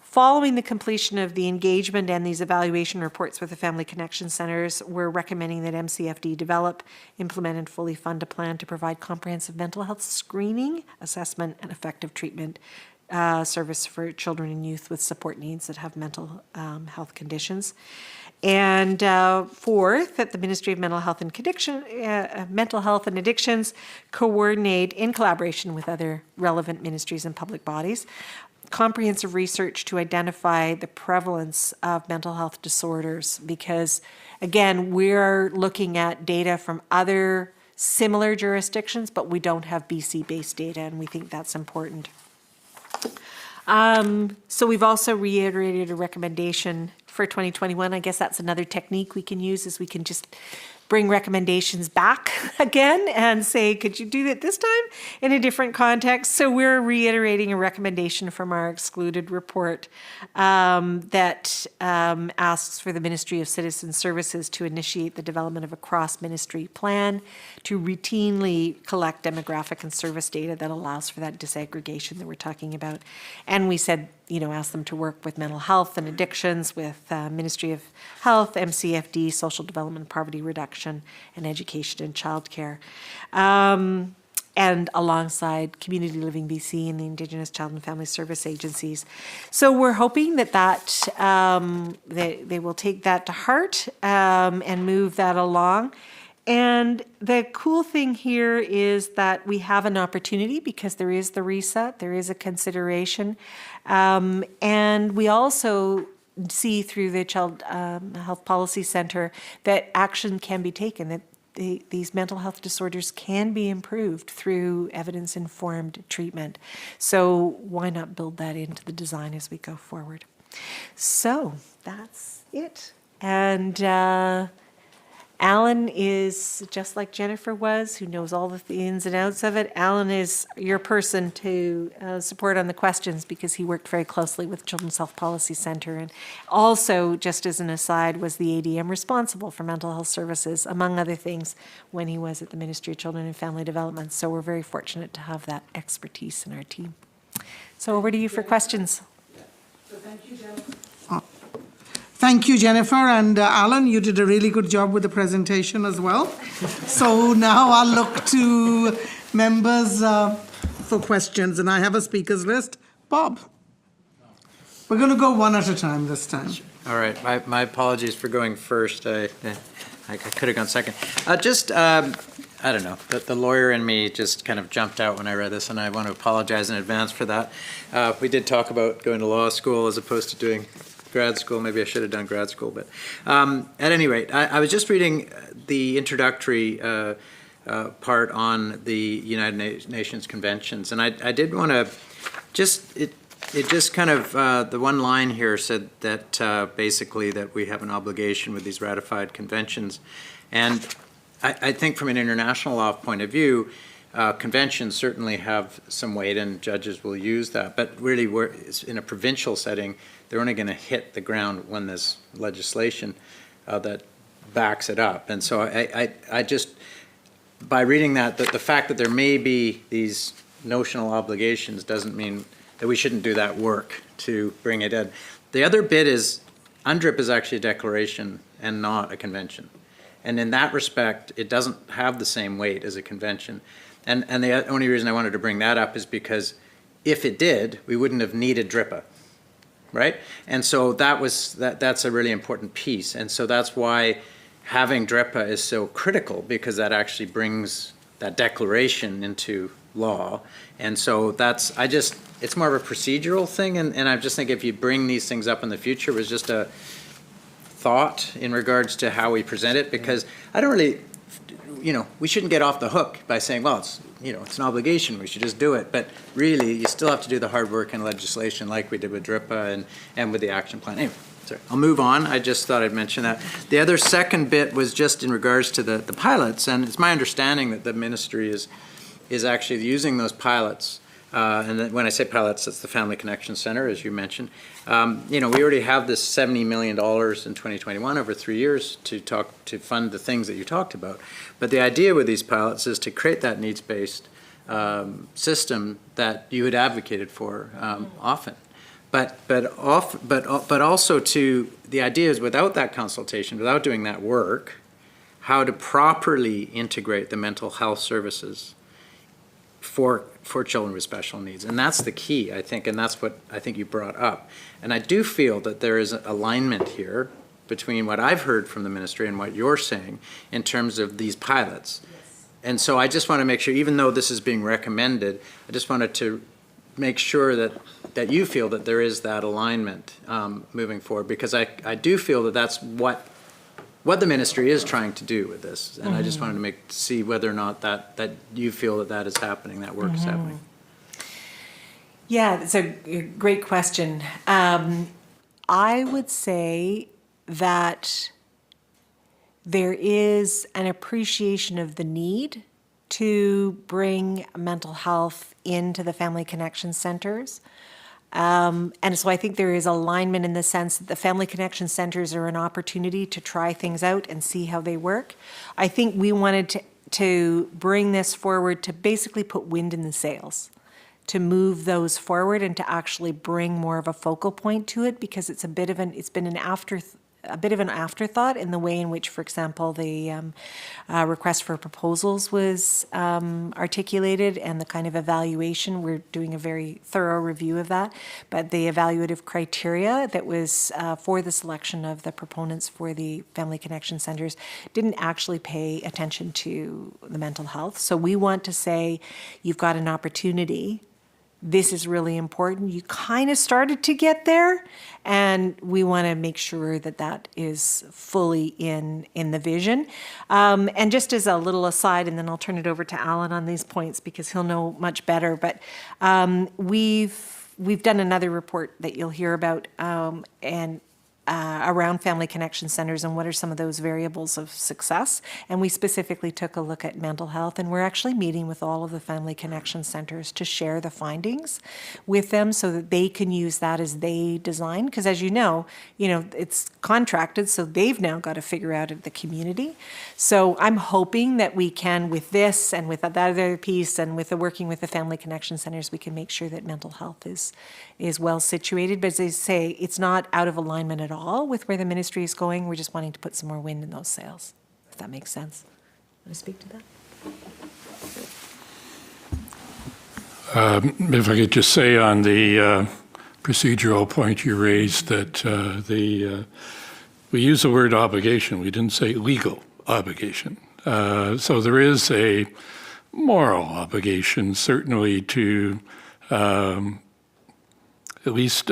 Following the completion of the engagement and these evaluation reports with the Family Connection Centers, we're recommending that MCFD develop, implement, and fully fund a plan to provide comprehensive mental health screening, assessment, and effective treatment service for children and youth with support needs that have mental health conditions. And fourth, that the Ministry of Mental Health and Addictions coordinate in collaboration with other relevant ministries and public bodies comprehensive research to identify the prevalence of mental health disorders, because again, we're looking at data from other similar jurisdictions, but we don't have BC-based data, and we think that's important. So we've also reiterated a recommendation for 2021. I guess that's another technique we can use, is we can just bring recommendations back again and say, could you do it this time in a different context? So we're reiterating a recommendation from our excluded report that asks for the Ministry of Citizen Services to initiate the development of a cross-ministry plan to routinely collect demographic and service data that allows for that disaggregation that we're talking about. And we said, ask them to work with mental health and addictions, with Ministry of Health, MCFD, Social Development, Poverty Reduction, and Education and Childcare. And alongside Community Living BC and the Indigenous Child and Family Service agencies. So we're hoping that they will take that to heart and move that along. And the cool thing here is that we have an opportunity, because there is the reset, there is a consideration. And we also see through the Child Health Policy Center that action can be taken, that these mental health disorders can be improved through evidence-informed treatment. So why not build that into the design as we go forward? So that's it. And Alan is just like Jennifer was, who knows all the ins and outs of it. Alan is your person to support on the questions, because he worked very closely with Children's Health Policy Center, and also, just as an aside, was the ADM responsible for mental health services, among other things, when he was at the Ministry of Children and Family Development. So we're very fortunate to have that expertise in our team. So over to you for questions. So thank you, Jennifer. Thank you, Jennifer, and Alan, you did a really good job with the presentation as well. So now I'll look to members for questions, and I have a speakers list. Bob. We're going to go one at a time this time. All right, my apologies for going first. I could have gone second. I don't know, the lawyer in me just kind of jumped out when I read this, and I want to apologize in advance for that. We did talk about going to law school as opposed to doing grad school. Maybe I should have done grad school, but at any rate, I was just reading the introductory part on the United Nations conventions, and I did want to just, it just kind of, the one line here said that basically that we have an obligation with these ratified conventions. And I think from an international law point of view, conventions certainly have some weight and judges will use that. But really, in a provincial setting, they're only going to hit the ground when there's legislation that backs it up. And so I just, by reading that the fact that there may be these notional obligations doesn't mean that we shouldn't do that work to bring it in. The other bit is, UNDRIP is actually a declaration and not a convention. And in that respect, it doesn't have the same weight as a convention. And the only reason I wanted to bring that up is because if it did, we wouldn't have needed DRIPA, right? And so that's a really important piece. And so that's why having DRIPA is so critical, because that actually brings that declaration into law. And so it's more of a procedural thing. And I just think if you bring these things up in the future, it was just a thought in regards to how we present it, because I don't really, we shouldn't get off the hook by saying, well, it's an obligation, we should just do it. But really, you still have to do the hard work in legislation like we did with DRIPA and with the action plan. Anyway, sorry, I'll move on. I just thought I'd mention that. The other second bit was just in regards to the pilots, and it's my understanding that the ministry is actually using those pilots. And then when I say pilots, that's the Family Connection Center, as you mentioned. We already have this $70 million in 2021 over 3 years to fund the things that you talked about. But the idea with these pilots is to create that needs-based system that you had advocated for often. But also the idea is, without that consultation, without doing that work, how to properly integrate the mental health services for children with special needs. And that's the key, I think, and that's what I think you brought up. And I do feel that there is alignment here between what I've heard from the ministry and what you're saying in terms of these pilots. Yes. And so I just want to make sure, even though this is being recommended, I just wanted to make sure that you feel that there is that alignment moving forward, because I do feel that that's what the ministry is trying to do with this. And I just wanted to see whether or not that you feel that is happening, that work is happening. Yeah, it's a great question. I would say that there is an appreciation of the need to bring mental health into the Family Connection Centers. And so I think there is alignment in the sense that the Family Connection Centers are an opportunity to try things out and see how they work. I think we wanted to bring this forward to basically put wind in the sails, to move those forward and to actually bring more of a focal point to it, because it's been an afterthought in the way in which, for example, the request for proposals was articulated, and the kind of evaluation. We're doing a very thorough review of that, but the evaluative criteria that was for the selection of the proponents for the Family Connection Centers didn't actually pay attention to the mental health. So we want to say, you've got an opportunity. This is really important. You kind of started to get there, and we want to make sure that that is fully in the vision. And just as a little aside, and then I'll turn it over to Alan on these points because he'll know much better, but we've done another report that you'll hear about, and around Family Connection Centers and what are some of those variables of success. And we specifically took a look at mental health, and we're actually meeting with all of the Family Connection Centers to share the findings with them so that they can use that as they design. Because as you know, it's contracted, so they've now got to figure out the community. So I'm hoping that we can, with this and with that other piece and with the working with the Family Connection Centers, we can make sure that mental health is well situated. But as I say, it's not out of alignment at all with where the ministry is going. We're just wanting to put some more wind in those sails, if that makes sense. Want to speak to that? If I could just say on the procedural point you raised, that we use the word obligation. We didn't say legal obligation. So there is a moral obligation, certainly, to at least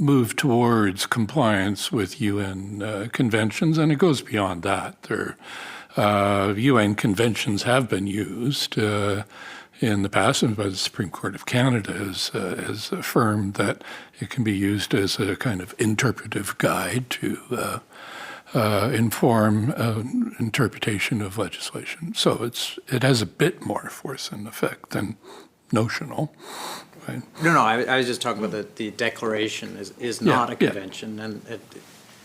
move towards compliance with UN conventions, and it goes beyond that. UN conventions have been used in the past, and by the Supreme Court of Canada has affirmed that it can be used as a kind of interpretive guide to inform interpretation of legislation. So it has a bit more force and effect than notional. Right? No, I was just talking about the declaration is not a convention, and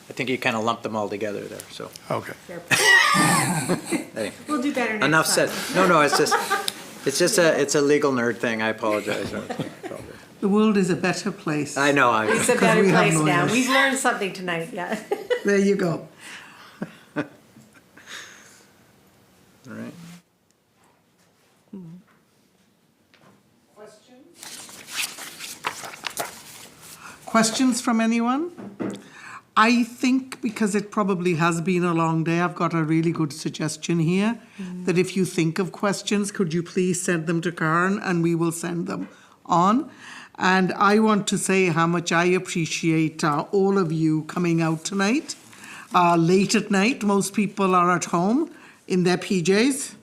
I think you kind of lump them all together there, so. Okay. Hey, We'll do better next enough time. said. No, it's a legal nerd thing, I apologize. The world is a better place. I know, It's a better we have place now. lawyers. We've learned something tonight, yeah. There you go. all right. Questions from anyone? I think because it probably has been a long day, I've got a really good suggestion here, that if you think of questions, could you please send them to Karen and we will send them on. And I want to say how much I appreciate all of you coming out tonight. Late at night, most people are at home in their PJs.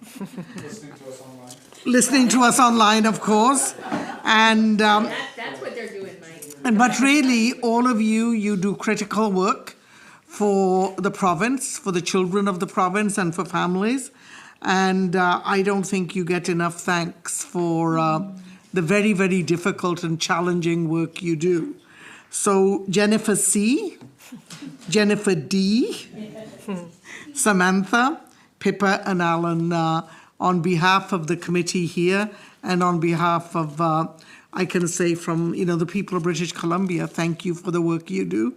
Listening to us online, of course. And That's what they're doing, Mike. but really, all of you do critical work for the province, for the children of the province and for families. And I don't think you get enough thanks for the very, very difficult and challenging work you do. So Jennifer C., Jennifer D., Samantha, Pippa and Alan, on behalf of the committee here and on behalf of I can say from, the people of British Columbia, thank you for the work you do.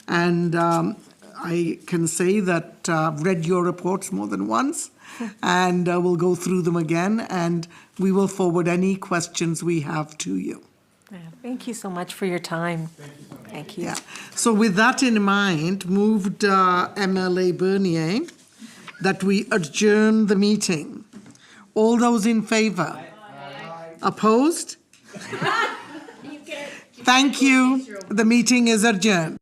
And I can say that I've read your reports more than once, and we'll go through them again, and we will forward any questions we have to you. Yeah, thank you so much for your time. Thank you. Yeah. So with that in mind, moved MLA Bernier that we adjourn the meeting. All those in favour? Opposed? Thank you. The meeting is adjourned.